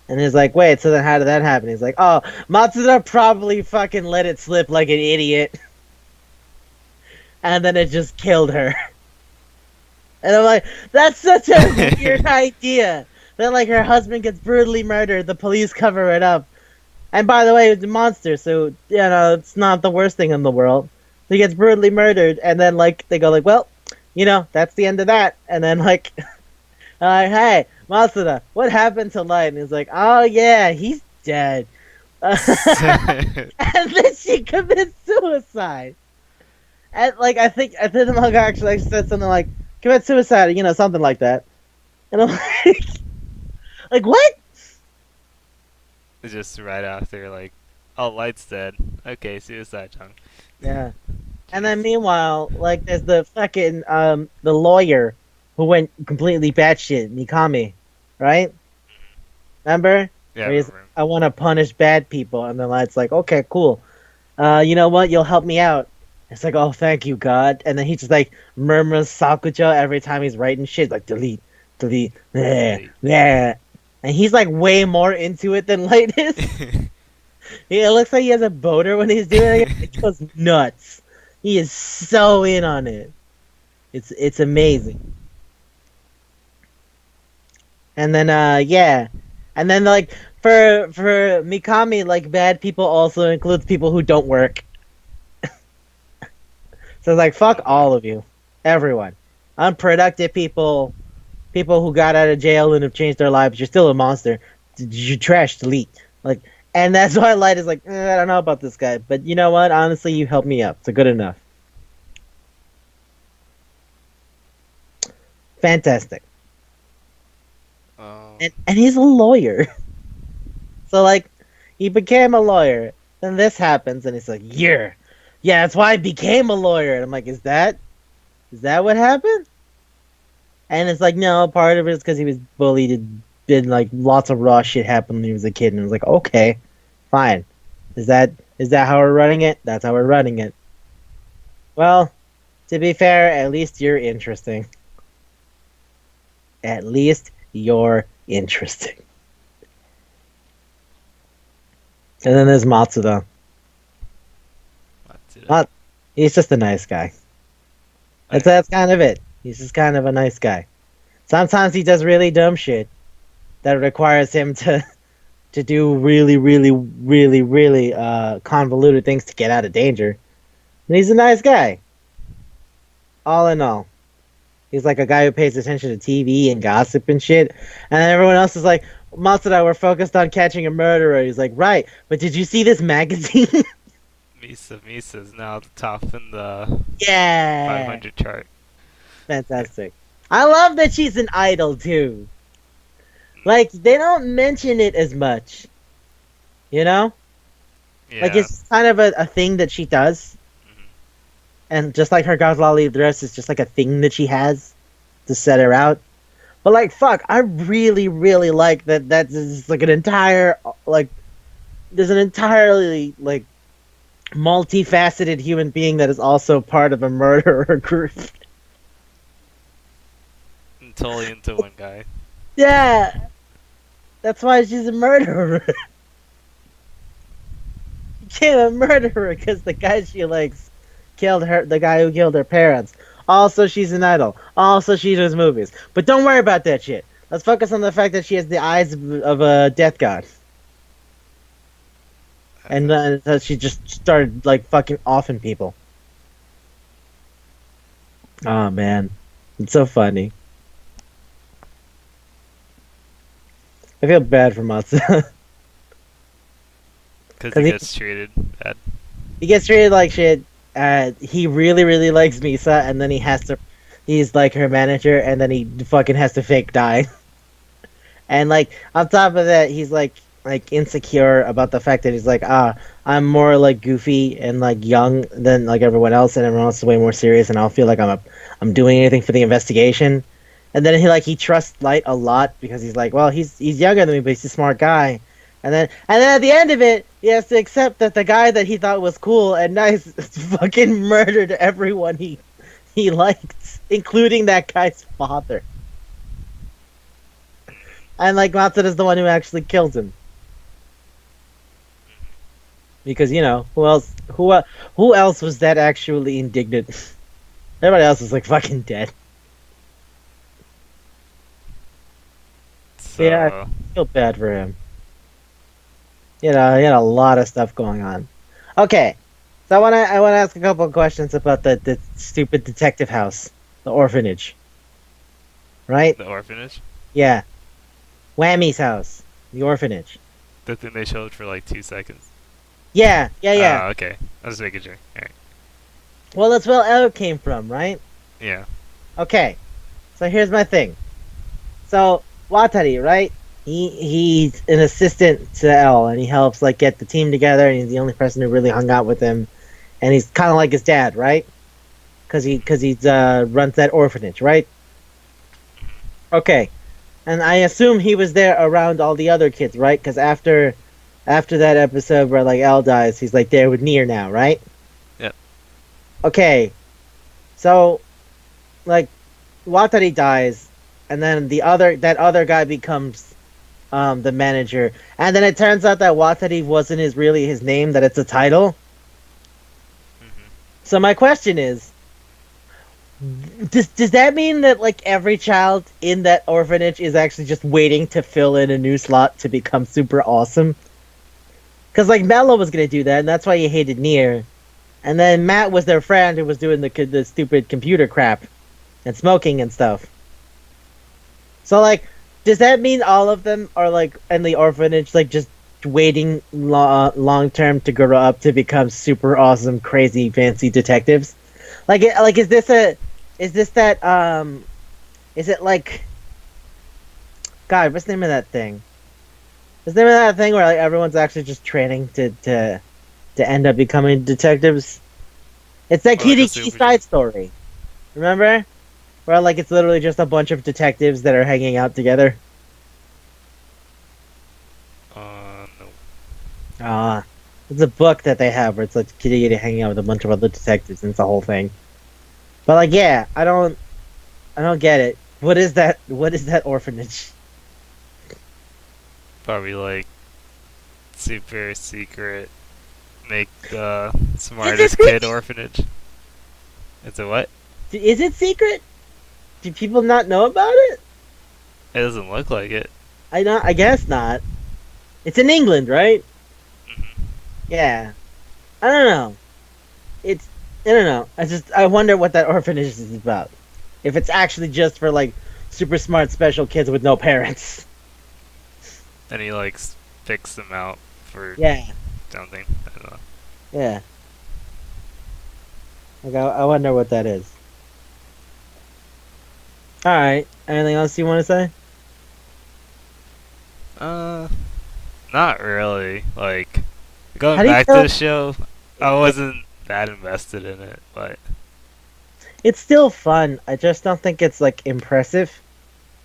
And he's like, "Wait, so then how did that happen?" He's like, "Oh, Matsuda probably fucking let it slip like an idiot, and then it just killed her." And I'm like, "That's such a weird idea." Then like her husband gets brutally murdered, the police cover it up. And by the way, it's a monster, so it's not the worst thing in the world. He gets brutally murdered, and then like they go like, "Well, that's the end of that." And then like hey, Masuda, what happened to Light? And he's like, "Oh yeah, he's dead." And then she commits suicide. And like I think the manga actually said something like commit suicide, something like that. And I'm like what? Just right after, like, oh, Light's dead. Okay, suicide time. Yeah. And then Jeez. meanwhile, like there's the fucking the lawyer who went completely batshit, Mikami, right? Remember? Yeah, I Where he's remember. I want to punish bad people, and then Light's like, okay, cool. You know what? You'll help me out. It's like, oh, thank you, God. And then he just like murmurs Sakujo every time he's writing shit, like delete, delete, there, Like, there. And he's like way more into it than Light is. It looks like he has a boner when he's doing it. It goes nuts. He is so in on it. It's amazing. And then yeah. And then like for Mikami, like bad people also includes people who don't work. So it's like fuck okay. all of you. Everyone. Unproductive people, people who got out of jail and have changed their lives, you're still a monster. You trash delete. Like and that's why Light is like, I don't know about this guy. But you know what? Honestly, you helped me out. So good enough. Fantastic. Um, And he's a lawyer. So like he became a lawyer. Then this happens and he's like, yeah, that's why I became a lawyer. And I'm like, is that what happened? And it's like, no, part of it is because he was bullied and been like lots of raw shit happened when he was a kid. And I was like, okay, fine. Is that how we're running it? That's how we're running it. Well, to be fair, at least you're interesting. At least you're interesting. And then there's Matsuda. that's it. Not, he's just a nice guy. I, That's kind of it. He's just kind of a nice guy. Sometimes he does really dumb shit that requires him to do really, really, really, really convoluted things to get out of danger. And he's a nice guy. All in all. He's like a guy who pays attention to TV and gossip and shit. And then everyone else is like, Matsuda, we're focused on catching a murderer. He's like, right, but did you see this magazine? Misa's now at the top in the Yeah. 500 chart. Fantastic. I love that she's an idol too. Like they don't mention it as much, you know? Like Yeah. it's kind of a thing that she does. Mhm. And just like her Gazlali dress is just like a thing that she has to set her out. But like fuck, I really, really like that's like an entire like there's an entirely like multifaceted human being that is also part of a murderer group. I'm totally into one guy. Yeah. That's why she's a murderer. She became a murderer because the guy she likes killed her. The guy who killed her parents. Also, she's an idol. Also, she does movies. But don't worry about that shit. Let's focus on the fact that she has the eyes of a death god, and that she just started like fucking offing people. Oh man, it's so funny. I feel bad for Matsu. Because he Because gets treated bad. he gets treated like shit. He really, really likes Misa, and then he's like her manager, and then he fucking has to fake die. And like on top of that, he's like like insecure about the fact that he's like, I'm more like goofy and like young than like everyone else, and everyone else is way more serious, and I don't feel like I'm doing anything for the investigation. And then he trusts Light a lot because he's like, well, he's younger than me, but he's a smart guy. And then at the end of it, he has to accept that the guy that he thought was cool and nice fucking murdered everyone he liked, including that guy's father. And like Matsuda is the one who actually kills him. Because who else was that actually indignant? Everybody else was like fucking dead. Yeah, So I feel bad for him. He had a lot of stuff going on. Okay, so I wanna ask a couple of questions about the stupid detective house, the orphanage, right? the orphanage, Yeah, Whammy's house, the orphanage. the thing they showed for like 2 seconds. Yeah, yeah, yeah. Okay. I was making sure. All right. Well, that's where L came from, right? Yeah. Okay, so here's my thing. So Watari, right? He's an assistant to L, and he helps like get the team together, and he's the only person who really hung out with him, and he's kind of like his dad, right? Because he runs that orphanage, right? Okay, and I assume he was there around all the other kids, right? Because after that episode where like L dies, he's like there with Nier now, right? Yep. Okay, so like Watari dies, and then that other guy becomes the manager, and then it turns out that Watari wasn't really his name; that it's a title. Hmm. So my question is, does that mean that like every child in that orphanage is actually just waiting to fill in a new slot to become super awesome? Because like Mello was gonna do that, and that's why he hated Nier. And then Matt was their friend who was doing the stupid computer crap and smoking and stuff. So like, does that mean all of them are like in the orphanage, like just waiting long term to grow up to become super awesome, crazy, fancy detectives? Like is this that is it like God? What's the name of that thing? What's the name of that thing where like everyone's actually just training to end up becoming detectives? It's like Or like a Hideki's super. side story. Remember? Where like it's literally just a bunch of detectives that are hanging out together. No. Ah, it's a book that they have where it's like Kitty Kitty hanging out with a bunch of other detectives, and it's the whole thing. But like, yeah, I don't get it. What is that? What is that orphanage? Probably like super secret. Make the Is it smartest kid secret? orphanage. It's a what? Is it secret? Do people not know about it? It doesn't look like it. I guess not. It's in England, right? Hmm. Yeah. I don't know. It's I don't know. I wonder what that orphanage is about. If it's actually just for like super smart special kids with no parents. And he like picks them out for Yeah. something. I don't know. Yeah. Like I wonder what that is. All right. Anything else you want to say? Uh, Not really. Like How going do you back to feel? the show, I wasn't that invested in it, but It's still fun. I just don't think it's like impressive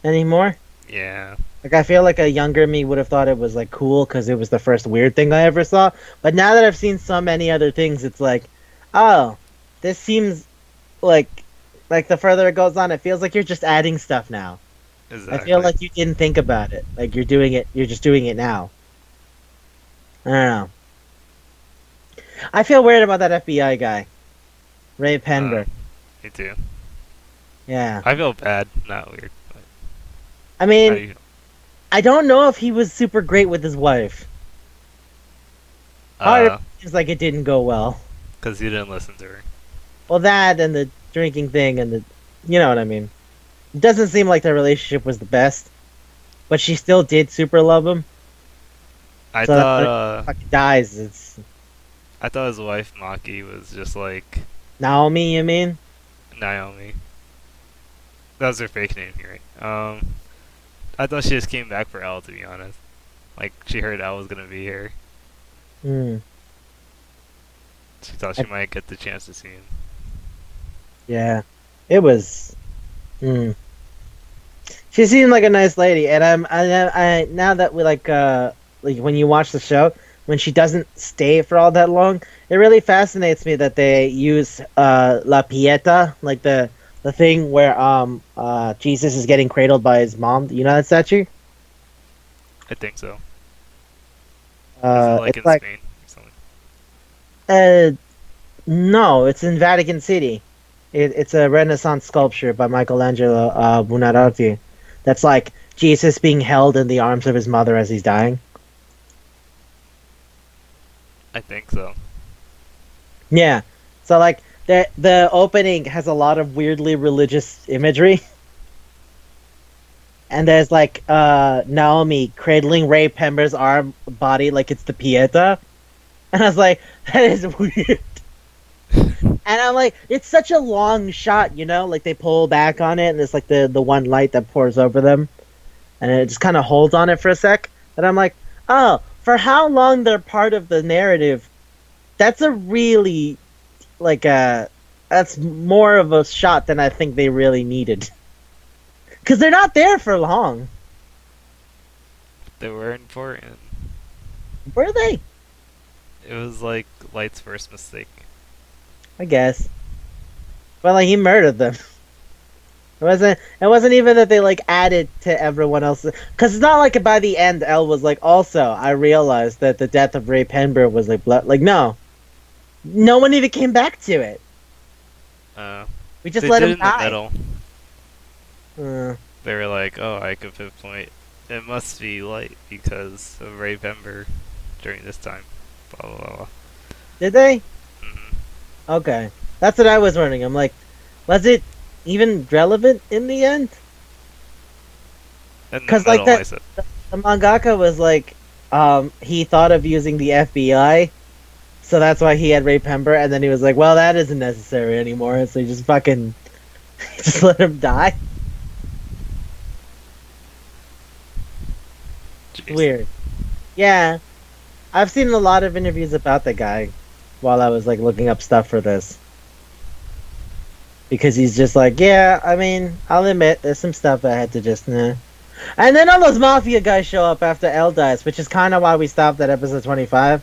anymore. yeah. Like I feel like a younger me would have thought it was like cool because it was the first weird thing I ever saw. But now that I've seen so many other things, it's like, oh, this seems like the further it goes on, it feels like you're just adding stuff now. I feel Exactly. like you didn't think about it. Like you're doing it. You're just doing it now. I don't know. I feel weird about that FBI guy, Ray Uh, Penber. Me too. Yeah. I feel bad, not weird. But I how mean, do you? I don't know if he was super great with his wife. Part of Uh, it seems like it didn't go well. Cause you didn't listen to her. Well, that and the drinking thing and you know what I mean. It doesn't seem like their relationship was the best, but she still did super love him. I So that thought when he fucking dies, it's I thought his wife Maki was just like Naomi. You mean? Naomi. That was her fake name, right? I thought she just came back for L, to be honest. Like she heard I was gonna be here. Hmm. She thought she might get the chance to see him. Yeah. It was. Hmm. She seemed like a nice lady, and I now that we like when you watch the show, when she doesn't stay for all that long, it really fascinates me that they use La Pieta, like the thing where Jesus is getting cradled by his mom. You know that statue? I think so. Is it like It's in like Spain or something? uh no, it's in Vatican City. It's a Renaissance sculpture by Michelangelo Buonarroti. That's like Jesus being held in the arms of his mother as he's dying. I think so. Yeah. So like the opening has a lot of weirdly religious imagery. And there's like Naomi cradling Ray Pember's arm body like it's the Pieta. And I was like, that is weird. And I'm like, it's such a long shot, you know? Like they pull back on it and it's like the one light that pours over them. And it just kind of holds on it for a sec. And I'm like, oh, for how long they're part of the narrative, that's a really like that's more of a shot than I think they really needed. Because they're not there for long. They were important. Were they? It was like Light's first mistake. I guess. But like he murdered them. It wasn't even that they like added to everyone else. Because it's not like by the end Elle was like, also I realized that the death of Ray Penber was like blood. Like no, no one even came back to it. Uh, We just they let did him in the die. middle. Uh, They were like, "Oh, I could pinpoint. It must be Light because of Ray Bember during this time." Blah blah blah. did they? Mm-hmm. Okay, that's what I was wondering. I'm like, was it even relevant in the end? In the Because like middle, I said. the mangaka was like, he thought of using the FBI, so that's why he had Ray Pember, and then he was like, well, that isn't necessary anymore, so he just fucking just let him die. Jeez. Weird. Yeah, I've seen a lot of interviews about the guy while I was like looking up stuff for this. Because he's just like, yeah, I mean, I'll admit, there's some stuff I had to just, nah. And then all those mafia guys show up after Elle dies, which is kind of why we stopped at episode 25.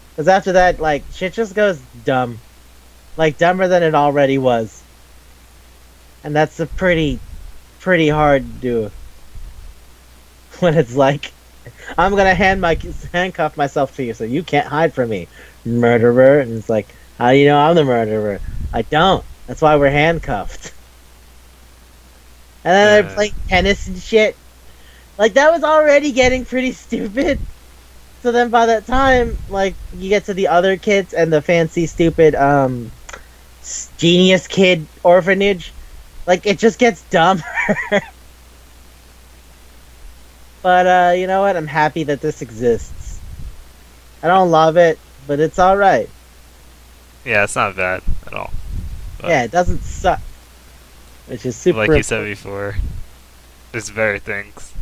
Because after that, like, shit just goes dumb. Like, dumber than it already was. And that's a pretty hard to do. When it's like, I'm gonna handcuff myself to you so you can't hide from me, murderer. And it's like, how do you know I'm the murderer? I don't. That's why we're handcuffed. And then they're playing tennis and shit. Like, that was already getting pretty stupid. So then by that time, like, you get to the other kids and the fancy, stupid, genius kid orphanage. Like, it just gets dumber. But, you know what? I'm happy that this exists. I don't love it, but it's alright. Yeah, it's not bad at all. But Yeah, it doesn't suck. Which is super like you said important. before, there's better things.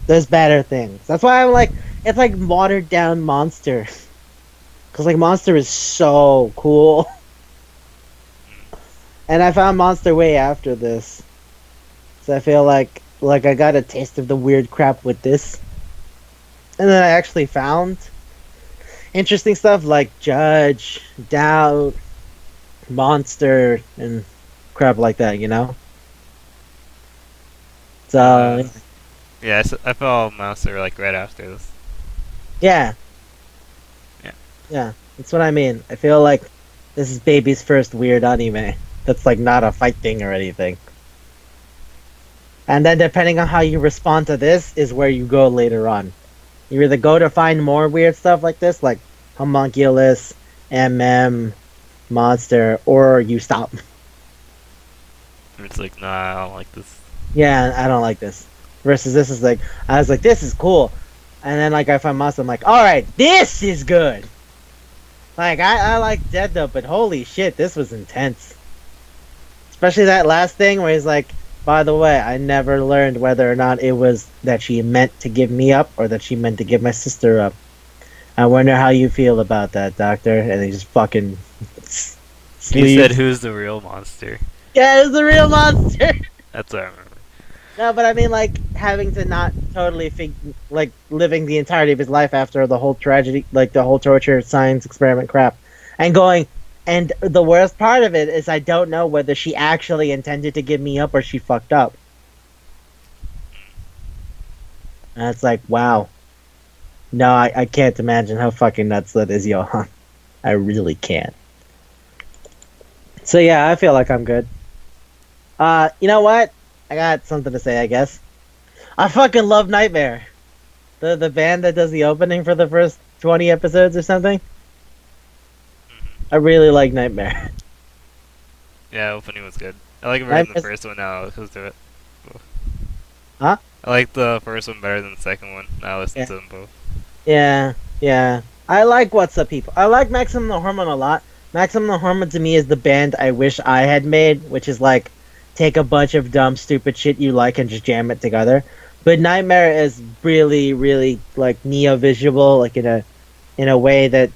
There's better things. That's why I'm like, it's like watered down Monster. Because, like, Monster is so cool. And I found Monster way after this. So I feel like I got a taste of the weird crap with this. And then I actually found interesting stuff like Judge, Doubt, Monster, and crap like that, you know? So, Yeah, I fell Monster like right after this. yeah. Yeah. Yeah, that's what I mean. I feel like this is baby's first weird anime. That's like not a fight thing or anything. And then depending on how you respond to this is where you go later on. You either go to find more weird stuff like this, like Homunculus, MM, Monster, or you stop. And it's like, nah, I don't like this. Yeah, I don't like this. Versus this is like, I was like, this is cool. And then like I find Monster, I'm like, alright, this is good. Like, I like Dead Note, but holy shit, this was intense. Especially that last thing where he's like, By the way, I never learned whether or not it was that she meant to give me up or that she meant to give my sister up. I wonder how you feel about that, Doctor. And he just fucking You said sleeves. who's the real monster? Yeah, it was a real monster. That's what I remember. No, but I mean, like, having to not totally like, living the entirety of his life after the whole tragedy, like, the whole torture, science experiment crap. And going, and the worst part of it is I don't know whether she actually intended to give me up or she fucked up. And it's like, wow. No, I can't imagine how fucking nuts that is, Johan. I really can't. So yeah, I feel like I'm good. You know what? I got something to say, I guess. I fucking love Nightmare. The band that does the opening for the first 20 episodes or something. I really like Nightmare. Yeah, opening was good. I like it better than the Nightmare's... first one now. Let's do it. Huh? I like the first one better than the second one. Now I listen Yeah. to them both. Yeah, yeah. I like What's Up People. I like Maximum the Hormone a lot. Maximum the Hormone to me is the band I wish I had made, which is like take a bunch of dumb, stupid shit you like and just jam it together. But Nightmare is really, really like neo-visual, like in a way that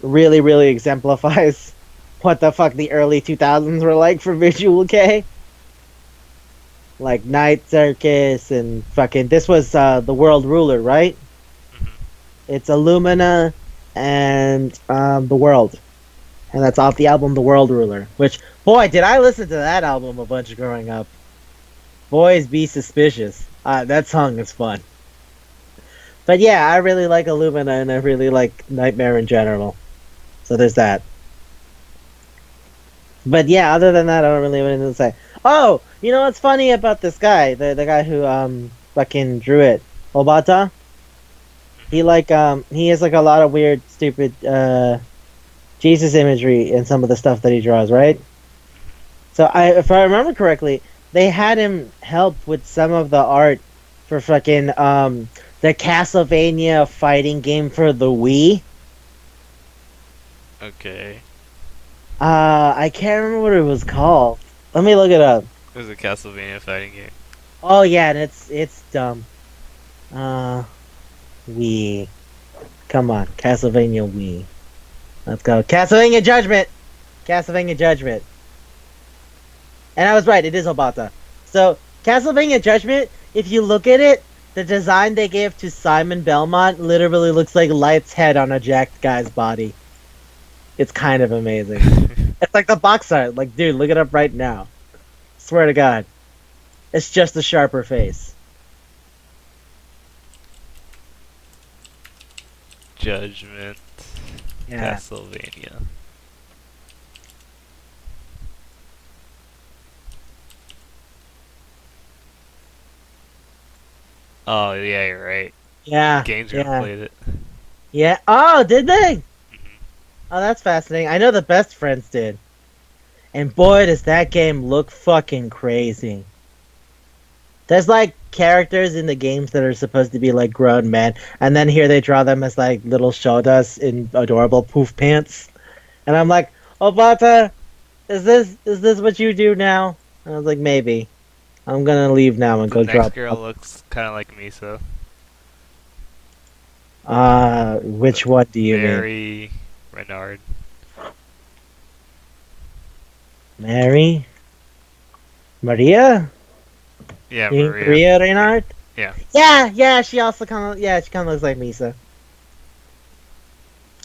really, really exemplifies what the fuck the early 2000s were like for Visual K. Like Night Circus and fucking this was the World Ruler, right? It's Illumina and The World. And that's off the album The World Ruler. Which, boy, did I listen to that album a bunch growing up. Boys Be Suspicious. That song is fun. But yeah, I really like Illumina and I really like Nightmare in general. So there's that. But yeah, other than that, I don't really have anything to say. Oh, you know what's funny about this guy? The guy who fucking drew it. Obata? He has like a lot of weird, stupid Jesus imagery in some of the stuff that he draws, right? So if I remember correctly, they had him help with some of the art for fucking the Castlevania fighting game for the Wii. Okay. I can't remember what it was called. Let me look it up. It was a Castlevania fighting game. Oh yeah, and it's dumb. Wii. Come on, Castlevania Wii. Let's go. Castlevania Judgment! Castlevania Judgment. And I was right, it is Obata. So, Castlevania Judgment, if you look at it, the design they gave to Simon Belmont literally looks like Light's head on a jacked guy's body. It's kind of amazing. It's like the box art. Like, dude, look it up right now. Swear to God. It's just a sharper face. Judgment. Yeah. Castlevania. Oh yeah, you're right. Yeah. Games Yeah. gonna played it. Yeah. Oh, did they? Mhm. Oh, that's fascinating. I know the Best Friends did. And boy, does that game look fucking crazy. There's like characters in the games that are supposed to be like grown men, and then here they draw them as like little shodas in adorable poof pants. And I'm like, Obata, is this what you do now? And I was like, maybe. I'm gonna leave now and The go next drop. girl looks kind of like Misa. Which one do you mean? Mary Renard. Mary? Maria? Yeah, You mean Maria. Maria Reinhardt? Yeah. Yeah, she also she kinda looks like Misa.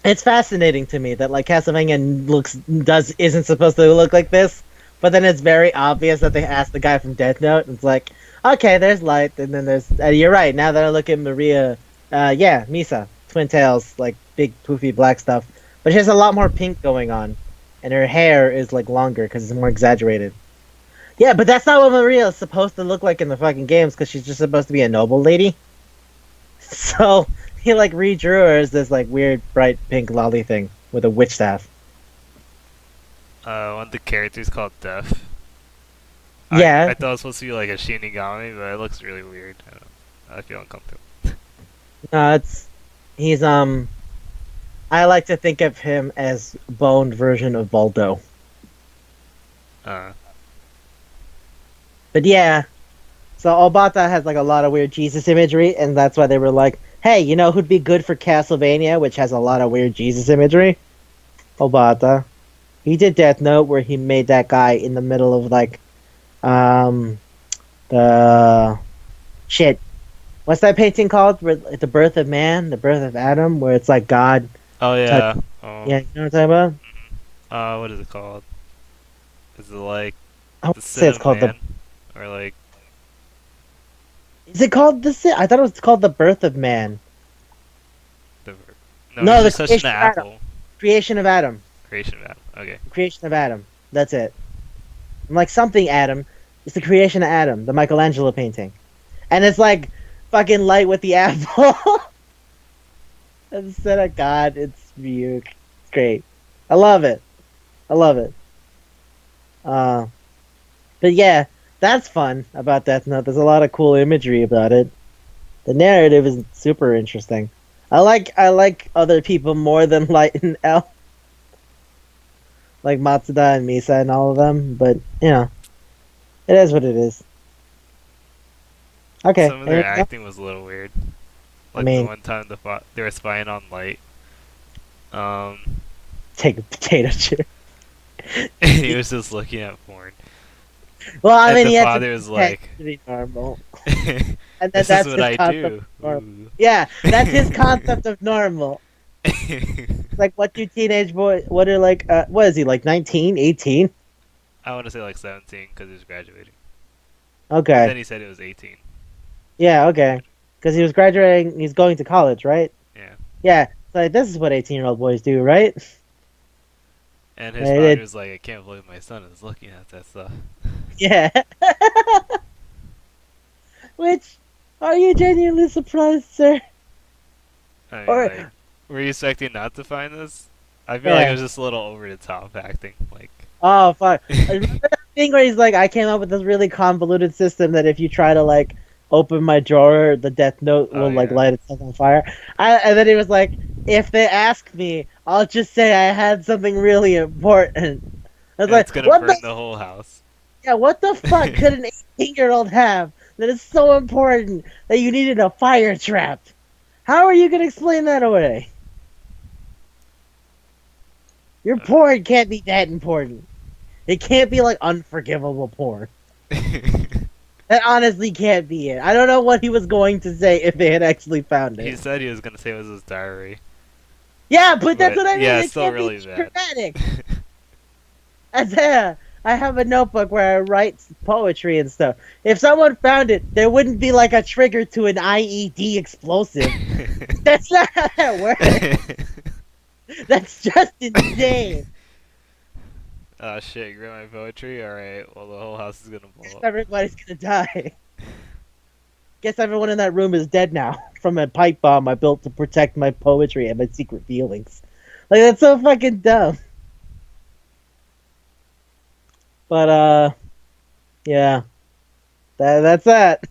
It's fascinating to me that like Castlevania isn't supposed to look like this, but then it's very obvious that they asked the guy from Death Note. And it's like, okay, there's Light, and then there's you're right. Now that I look at Maria, yeah, Misa, twin tails, like big poofy black stuff, but she has a lot more pink going on, and her hair is like longer because it's more exaggerated. Yeah, but that's not what Maria is supposed to look like in the fucking games because she's just supposed to be a noble lady. So he like redrew her as this like weird bright pink lolly thing with a witch staff. One of the characters called Death. Yeah. I thought it was supposed to be like a Shinigami, but it looks really weird. I don't know. I feel uncomfortable. No, he's I like to think of him as boned version of Baldo. Uh, But yeah, so Obata has like a lot of weird Jesus imagery, and that's why they were like, "Hey, you know who'd be good for Castlevania, which has a lot of weird Jesus imagery? Obata. He did Death Note, where he made that guy in the middle of like, um, the shit. What's that painting called? Where the birth of man, the birth of Adam, where it's like God Oh touch. yeah. Yeah, you know what I'm talking about? What is it called? Is it like I want the to say Sin it's of called the. Man, or like Is it called the? I thought it was called the birth of man. the? No, he's No, the just touching creation the of Adam. apple. Creation of Adam. Creation of Adam. Okay. The creation of Adam. That's it. I'm like something Adam. It's the creation of Adam, the Michelangelo painting, and it's like fucking light with the apple instead of God. It's Ryuk. It's great. I love it. I love it. Uh, but yeah, that's fun about Death Note. There's a lot of cool imagery about it. The narrative is super interesting. I like other people more than Light and L, like Matsuda and Misa and all of them. But you know, it is what it is. Okay, Some of their anything else? acting was a little weird. I Like the mean, one time they were spying on Light. Um, take a potato chip. and he was just looking at porn. Well, I And mean, the he had to father was pretend like, to be normal, "This and then is that's what his I concept of do." normal. Ooh. Yeah, that's his concept of normal. Like, what do teenage boys? What are like? What is he like? 19, 18? I want to say like 17 because he was graduating. But Okay. then he said it was 18. Yeah, okay. Because he was graduating, he's going to college, right? Yeah. Yeah. So like, this is what 18-year-old boys do, right? And his Right, father was like, I can't believe my son is looking at that stuff. yeah. Which, are you genuinely surprised, sir? I mean, Or, like, were you expecting not to find this? I feel like it yeah. was just a little over the top acting. Like, Oh, fuck. I remember that thing where he's like, I came up with this really convoluted system that if you try to, like, open my drawer, the Death Note oh will, like, yeah. light itself on fire. And then he was like, if they ask me, I'll just say I had something really important. I was And it's like, gonna what the burn the whole house. Yeah, what the fuck could an 18-year-old have that is so important that you needed a fire trap? How are you gonna explain that away? Your Uh, porn can't be that important. It can't be like unforgivable porn. That honestly can't be it. I don't know what he was going to say if they had actually found he it. said he was gonna say it was his diary. Yeah, but that's But what I mean. yeah, it's It still can't be really bad. dramatic. I have a notebook where I write poetry and stuff. If someone found it, there wouldn't be like a trigger to an IED explosive. That's not how that works. That's just insane. Oh shit, you read my poetry? Alright, well the whole house is gonna Guess blow up. everybody's gonna die. Guess everyone in that room is dead now from a pipe bomb I built to protect my poetry and my secret feelings. Like, that's so fucking dumb. But yeah, that's that.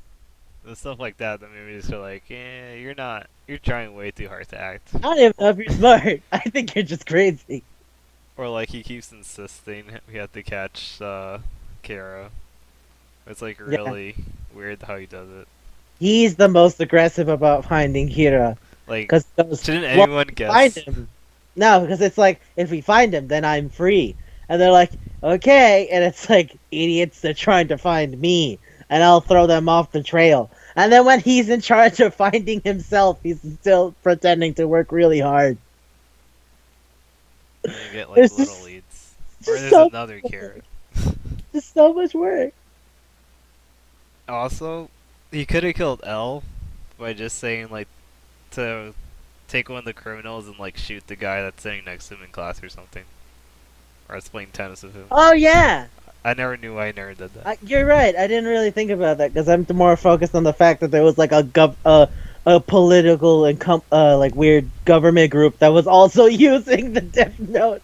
The stuff like that made me just feel like, you're trying way too hard to act. I don't even know if you're smart. I think you're just crazy. Or like he keeps insisting we have to catch Kara. It's like Yeah, really weird how he does it. he's the most aggressive about finding Kira Like, because he goes, shouldn't "Well, anyone find guess? him." No, because it's like if we find him, then I'm free. And they're like, "Okay," and it's like idiots. They're trying to find me, and I'll throw them off the trail. And then when he's in charge of finding himself, he's still pretending to work really hard. And you get like There's little leads. Or just there's so another Kara. just so much work. Also, he could have killed L by just saying like to take one of the criminals and like shoot the guy that's sitting next to him in class or something. Or I was playing tennis with him. Oh yeah, I never knew why I never did that. you're right. I didn't really think about that because I'm more focused on the fact that there was like a political and like weird government group that was also using the Death Note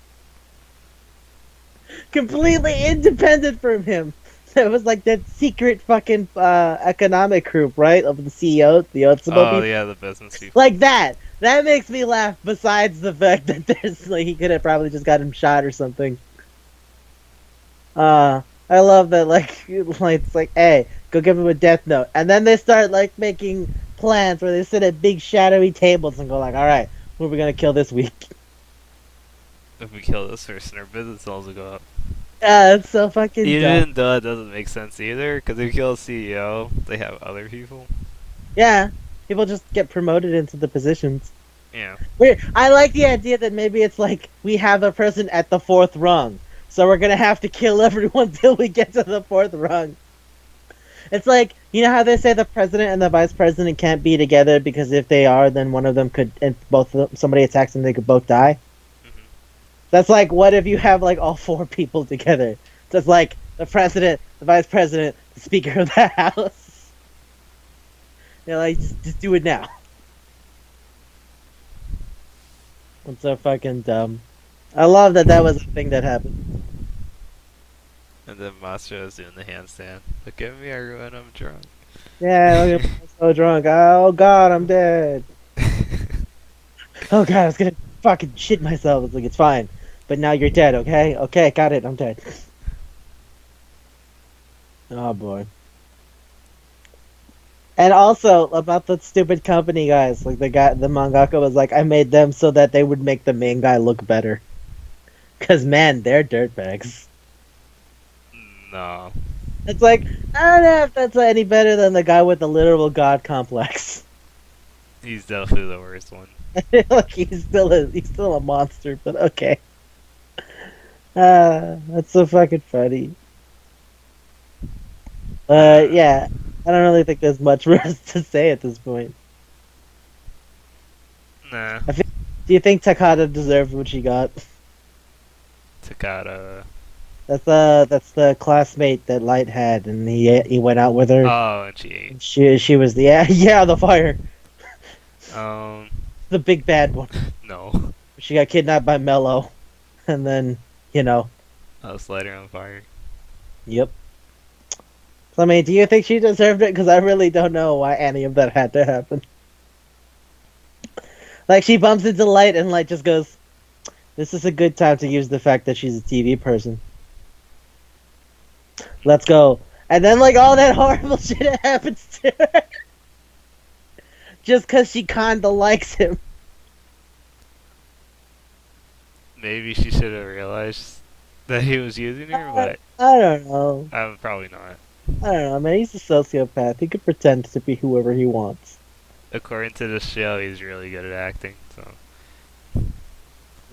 completely independent from him. It was like that secret fucking economic group, right? Of the CEO, the Otsubo Oh people. yeah, the business people. Like that. That makes me laugh. Besides the fact that there's like he could have probably just got him shot or something. I love that, like it's like, hey, go give him a death note, and then they start like making plans where they sit at big shadowy tables and go like, all right, who are we gonna kill this week? If we kill this person, our business also go up. Yeah, it's so fucking dumb. Even though it doesn't make sense either, because if you kill a CEO, they have other people. Yeah, people just get promoted into the positions. Yeah. Weird. I like the idea that maybe it's like we have a person at the fourth rung, so we're gonna have to kill everyone till we get to the fourth rung. It's like, you know how they say the president and the vice president can't be together because if they are, then one of them could, and both of them, somebody attacks them, they could both die. Hmm. That's like, what if you have like all four people together? So it's like the president, the vice president, the speaker of the house. They're like, just do it now. It's so fucking dumb. I love that that was a thing that happened. And then Master is doing the handstand. Look at me, everyone, I'm drunk. Yeah, look at me, I'm so drunk. Oh god, I'm dead. Oh god, I was gonna fucking shit myself. It's like, it's fine. But now you're dead, okay? Okay, got it, I'm dead. Oh boy. And also about the stupid company guys, like the mangaka was like, I made them so that they would make the main guy look better. Cause man, they're dirtbags. No. It's like, I don't know if that's any better than the guy with the literal god complex. He's definitely the worst one. Like he's still a monster, but okay. That's so fucking funny. Yeah, I don't really think there's much for us to say at this point. Nah. Do you think Takada deserved what she got? Takata. That's the classmate that Light had, and he went out with her. Oh, and she ate. She was the yeah the fire, Um, the big bad one. no. She got kidnapped by Mello, and then I'll light her on fire. yep. So I mean, do you think she deserved it? Because I really don't know why any of that had to happen. Like she bumps into Light, and Light just goes, "This is a good time to use the fact that she's a TV person. Let's go." And then like all that horrible shit happens to her, just because she kinda likes him. Maybe she should have realized that he was using her, but I don't know. probably not. I don't know, man. He's a sociopath. He could pretend to be whoever he wants. According to the show, he's really good at acting. So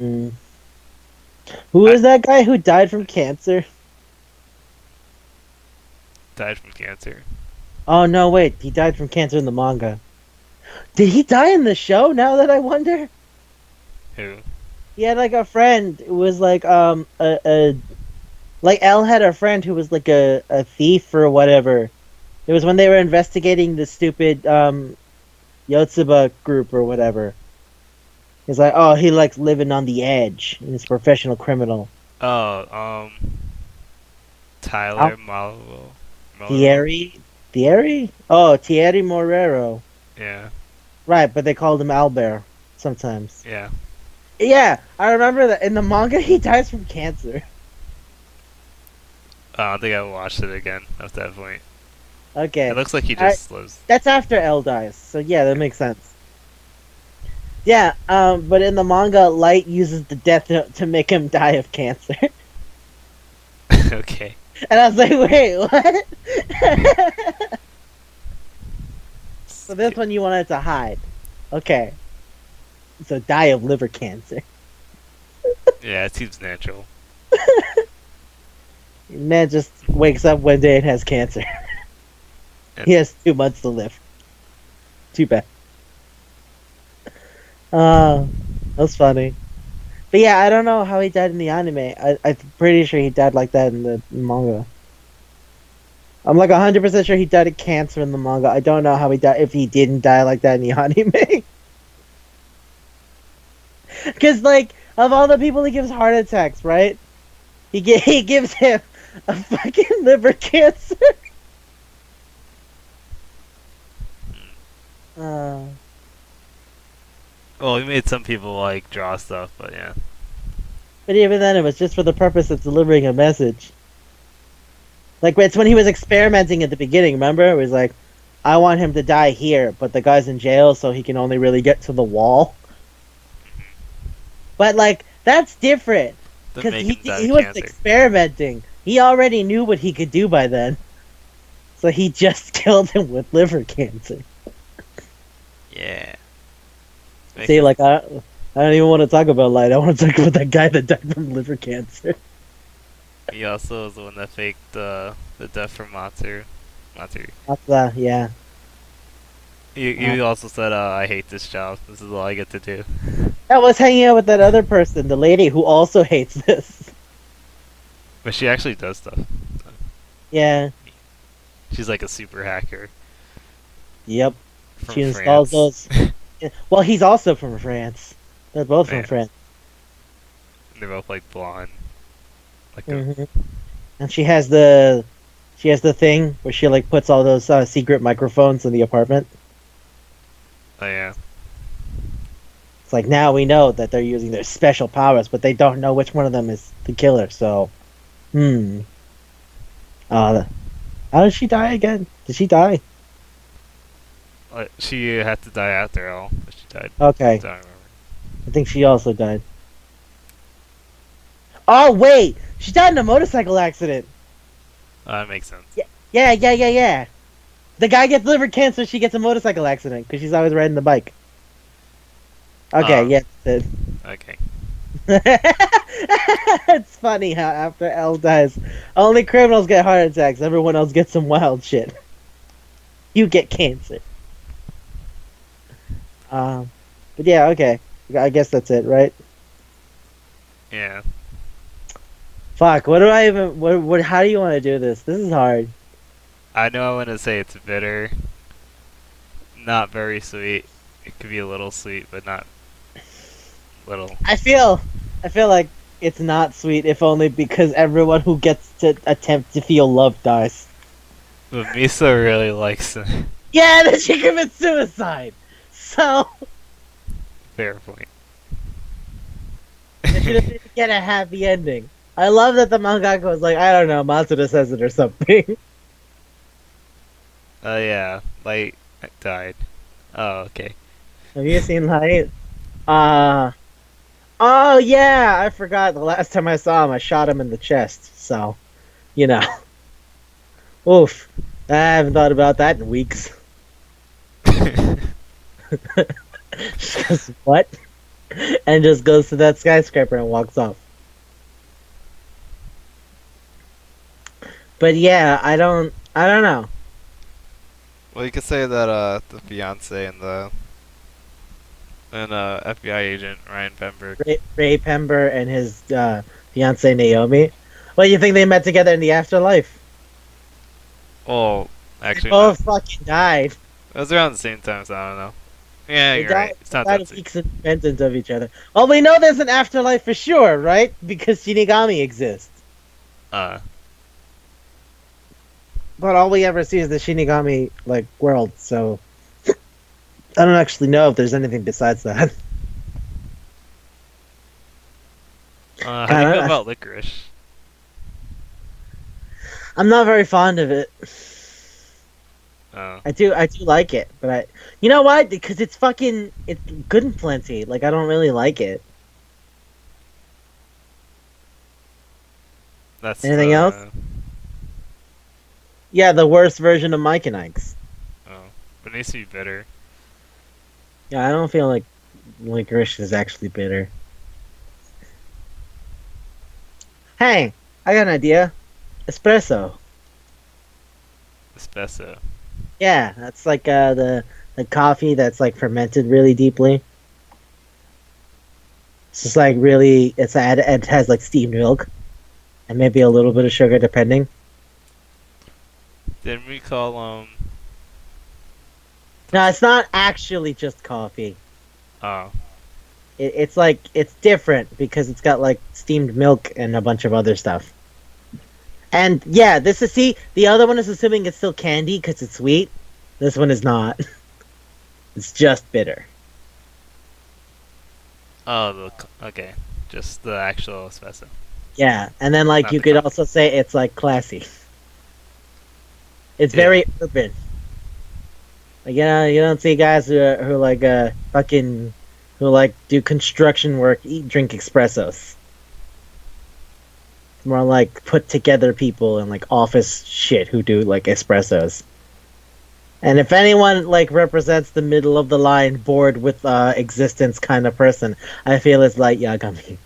Mm. Who is that guy who died from cancer? died from cancer. Oh no, wait. He died from cancer in the manga. Did he die in the show? Now that I wonder. Who? He had like a friend who was like like Elle had a friend who was like a thief or whatever. It was when they were investigating the stupid Yotsuba group or whatever. He's like, oh, he likes living on the edge. He's a professional criminal. Oh, Tyler Malvo. Thierry? Oh, Thierry Morero. Yeah. Right, but they called him Albert sometimes. Yeah. Yeah, I remember that in the manga he dies from cancer. I don't think I watched it again at that point. Okay. It looks like he just lives. That's after L dies, so yeah, that makes sense. Yeah, but in the manga, Light uses the death note to make him die of cancer. Okay. And I was like, wait, what? So this one you wanted to hide. Okay. So die of liver cancer. Yeah, it seems natural. Man just wakes up one day and has cancer. He has 2 months to live. Too bad. That's funny. But yeah, I don't know how he died in the anime. I'm pretty sure he died like that in the manga. I'm like 100% sure he died of cancer in the manga. I don't know how he died, if he didn't die like that in the anime. Because, like, of all the people he gives heart attacks, right? He gives him a fucking liver cancer. Well, we made some people like draw stuff, but yeah. But even then, it was just for the purpose of delivering a message. Like it's when he was experimenting at the beginning. Remember, it was like, I want him to die here, but the guy's in jail, so he can only really get to the wall. But like that's different Then because make him die he of was cancer. experimenting. He already knew what he could do by then, so he just killed him with liver cancer. Yeah. Make See, him, like I don't even want to talk about Light. I want to talk about that guy that died from liver cancer. he also was the one that faked the death from Matsu. Matsu. That's, yeah. You also said, I hate this job. This is all I get to do. I was hanging out with that other person, the lady who also hates this. But she actually does stuff. Yeah. She's like a super hacker Yep. from She installs France. those. Well, he's also from France. They're both from Yeah. France. They're both like blonde. Like Hmm. And she has the thing where she like puts all those secret microphones in the apartment. oh yeah. It's like now we know that they're using their special powers, but they don't know which one of them is the killer. So, hmm. How did she die again? Did she die? She had to die after all, but she died. Okay, Don't remember. I think she also died. Oh wait, she died in a motorcycle accident. That makes sense. Yeah. The guy gets liver cancer. She gets a motorcycle accident because she's always riding the bike. Okay, yeah, that's Okay. it. It's funny how after Elle dies, only criminals get heart attacks. Everyone else gets some wild shit. You get cancer. But yeah, okay. I guess that's it, right? Yeah. Fuck. What do I even? What? How do you want to do this? This is hard. I know I want to say it's bitter. Not very sweet. It could be a little sweet, but not little. I feel like it's not sweet, if only because everyone who gets to attempt to feel love dies. But Miso really likes it. Yeah, then she commits suicide. So Fair point. they should have get a happy ending. I love that the mangaka was like, I don't know, Matsuda says it or something. Oh yeah, Light died. Oh okay. Have you seen Light? Oh yeah, I forgot. The last time I saw him, I shot him in the chest. So, you know, oof. I haven't thought about that in weeks. Just goes, what? And just goes to that skyscraper and walks off. But yeah, I don't know. Well, you could say that the fiance and the FBI agent Ryan Pemberg. Ray Pember and his fiance Naomi. Well, you think they met together in the afterlife? Well, They actually, both not. fucking died. It was around the same time, so I don't know. Yeah, They you're died, right. It's they not died that of soon. weeks independent of each other. Well, we know there's an afterlife for sure, right? Because Shinigami exists. Uh, But all we ever see is the Shinigami like world, so I don't actually know if there's anything besides that. how I do you don't feel know. about licorice? I'm not very fond of it. Oh, I do like it, but you know what? Because it's good and plenty. Like I don't really like it. that's Anything else? Yeah, the worst version of Mike and Ike's. Oh, but it needs to be bitter. Yeah, I don't feel like licorice is actually bitter. Hey, I got an idea. Espresso. Espresso. Yeah, that's like the coffee that's like fermented really deeply. It's just like really, it has like steamed milk and maybe a little bit of sugar depending. Didn't we call No, it's not actually just coffee. Oh, It's different because it's got like steamed milk and a bunch of other stuff. And yeah, the other one is assuming it's still candy because it's sweet. This one is not. It's just bitter. okay, just the actual espresso, Yeah, and then like not you the could coffee. also say it's like classy. It's Yeah. very urban. Like, you don't see guys who like fucking who like do construction work, eat, drink espressos. It's more like put together people and like office shit who do like espressos. And if anyone like represents the middle of the line, bored with existence kind of person, I feel it's Light Yagami.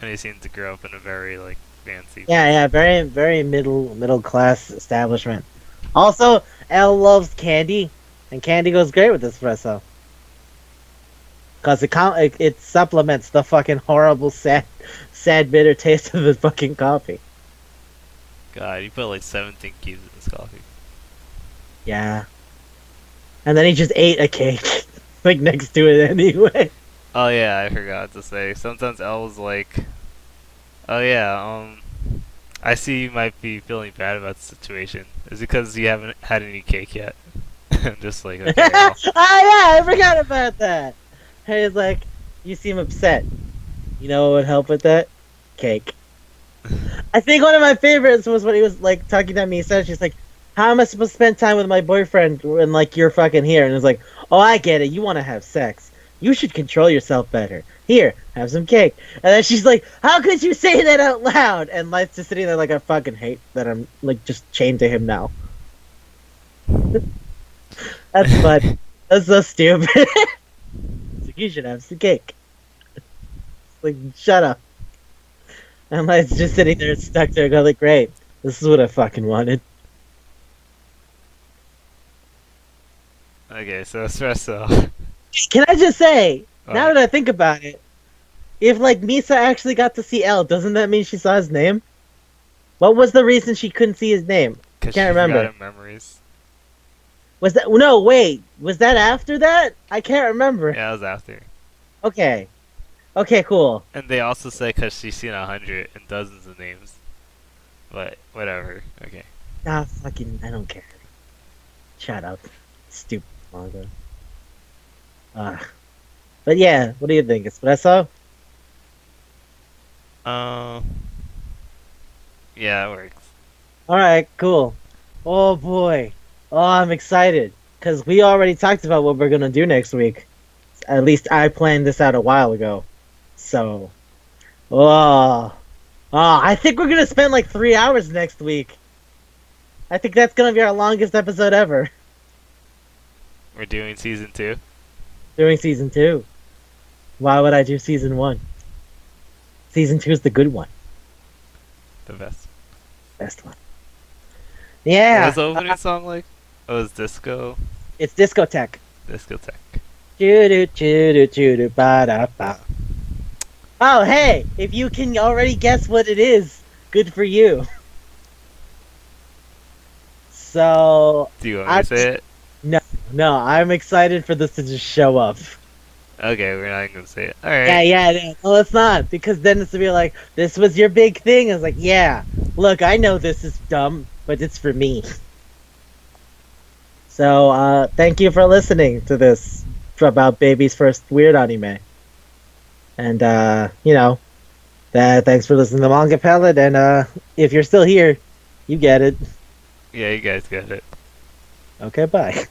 And he seemed to grow up in a very like fancy Yeah, place. yeah, very middle class establishment. Also, L loves candy, and candy goes great with espresso because it supplements the fucking horrible sad bitter taste of the fucking coffee. God, he put like 17 cubes in his coffee. Yeah, and then he just ate a cake like next to it anyway. Oh yeah, I forgot to say. Sometimes L was like, "Oh yeah, I see you might be feeling bad about the situation. Is it because you haven't had any cake yet?" I'm just like, okay, Ah, well, yeah, I forgot about that. Hey, it's like, you seem upset. You know what would help with that? Cake. I think one of my favorites was when he was like talking to me. He said, "She's like, how am I supposed to spend time with my boyfriend when like you're fucking here?" And it's like, "Oh, I get it. You want to have sex. You should control yourself better. Here, have some cake." And then she's like, "How could you say that out loud?" And Light's just sitting there like, I fucking hate that I'm like just chained to him now. That's funny. That's so stupid. It's like, you should have some cake. It's like, shut up. And Light's just sitting there stuck there going like, great. This is what I fucking wanted. okay, so espresso. Can I just say, now What? that I think about it, if like Misa actually got to see L, doesn't that mean she saw his name? What was the reason she couldn't see his name? I Because can't she forgot remember. her memories. Was that no? Wait, was that after that? I can't remember. Yeah, that was after. Okay, okay, cool. And they also say because she's seen 100 and dozens of names. But whatever. Okay. Nah, fucking, I don't care. Shut up, stupid manga. But yeah, what do you think, Espresso? Um. Yeah, it works. All right, cool. Oh boy, oh I'm excited because we already talked about what we're gonna do next week. At least I planned this out a while ago. So, oh, I think we're gonna spend like 3 hours next week. I think that's gonna be our longest episode ever. We're doing season 2. Doing season 2. Why would I do season 1? Season 2 is the good one, The best. best one. What was Yeah, the opening song like? Oh, it was Disco. it's discotheque. Discotheque. Choo doo choo doo choo doo ba da ba. Oh hey, if you can already guess what it is, good for you. So Do you want me I to say it? no, I'm excited for this to just show up. Okay, we're not even gonna say it. Yeah, Alright. yeah, no, it's not because then it's to be like, this was your big thing. It's like, yeah, look, I know this is dumb, but it's for me. So, thank you for listening to this about Baby's first weird anime, and thanks for listening to Manga Palette. And if you're still here, you get it. Yeah, you guys get it. Okay, bye.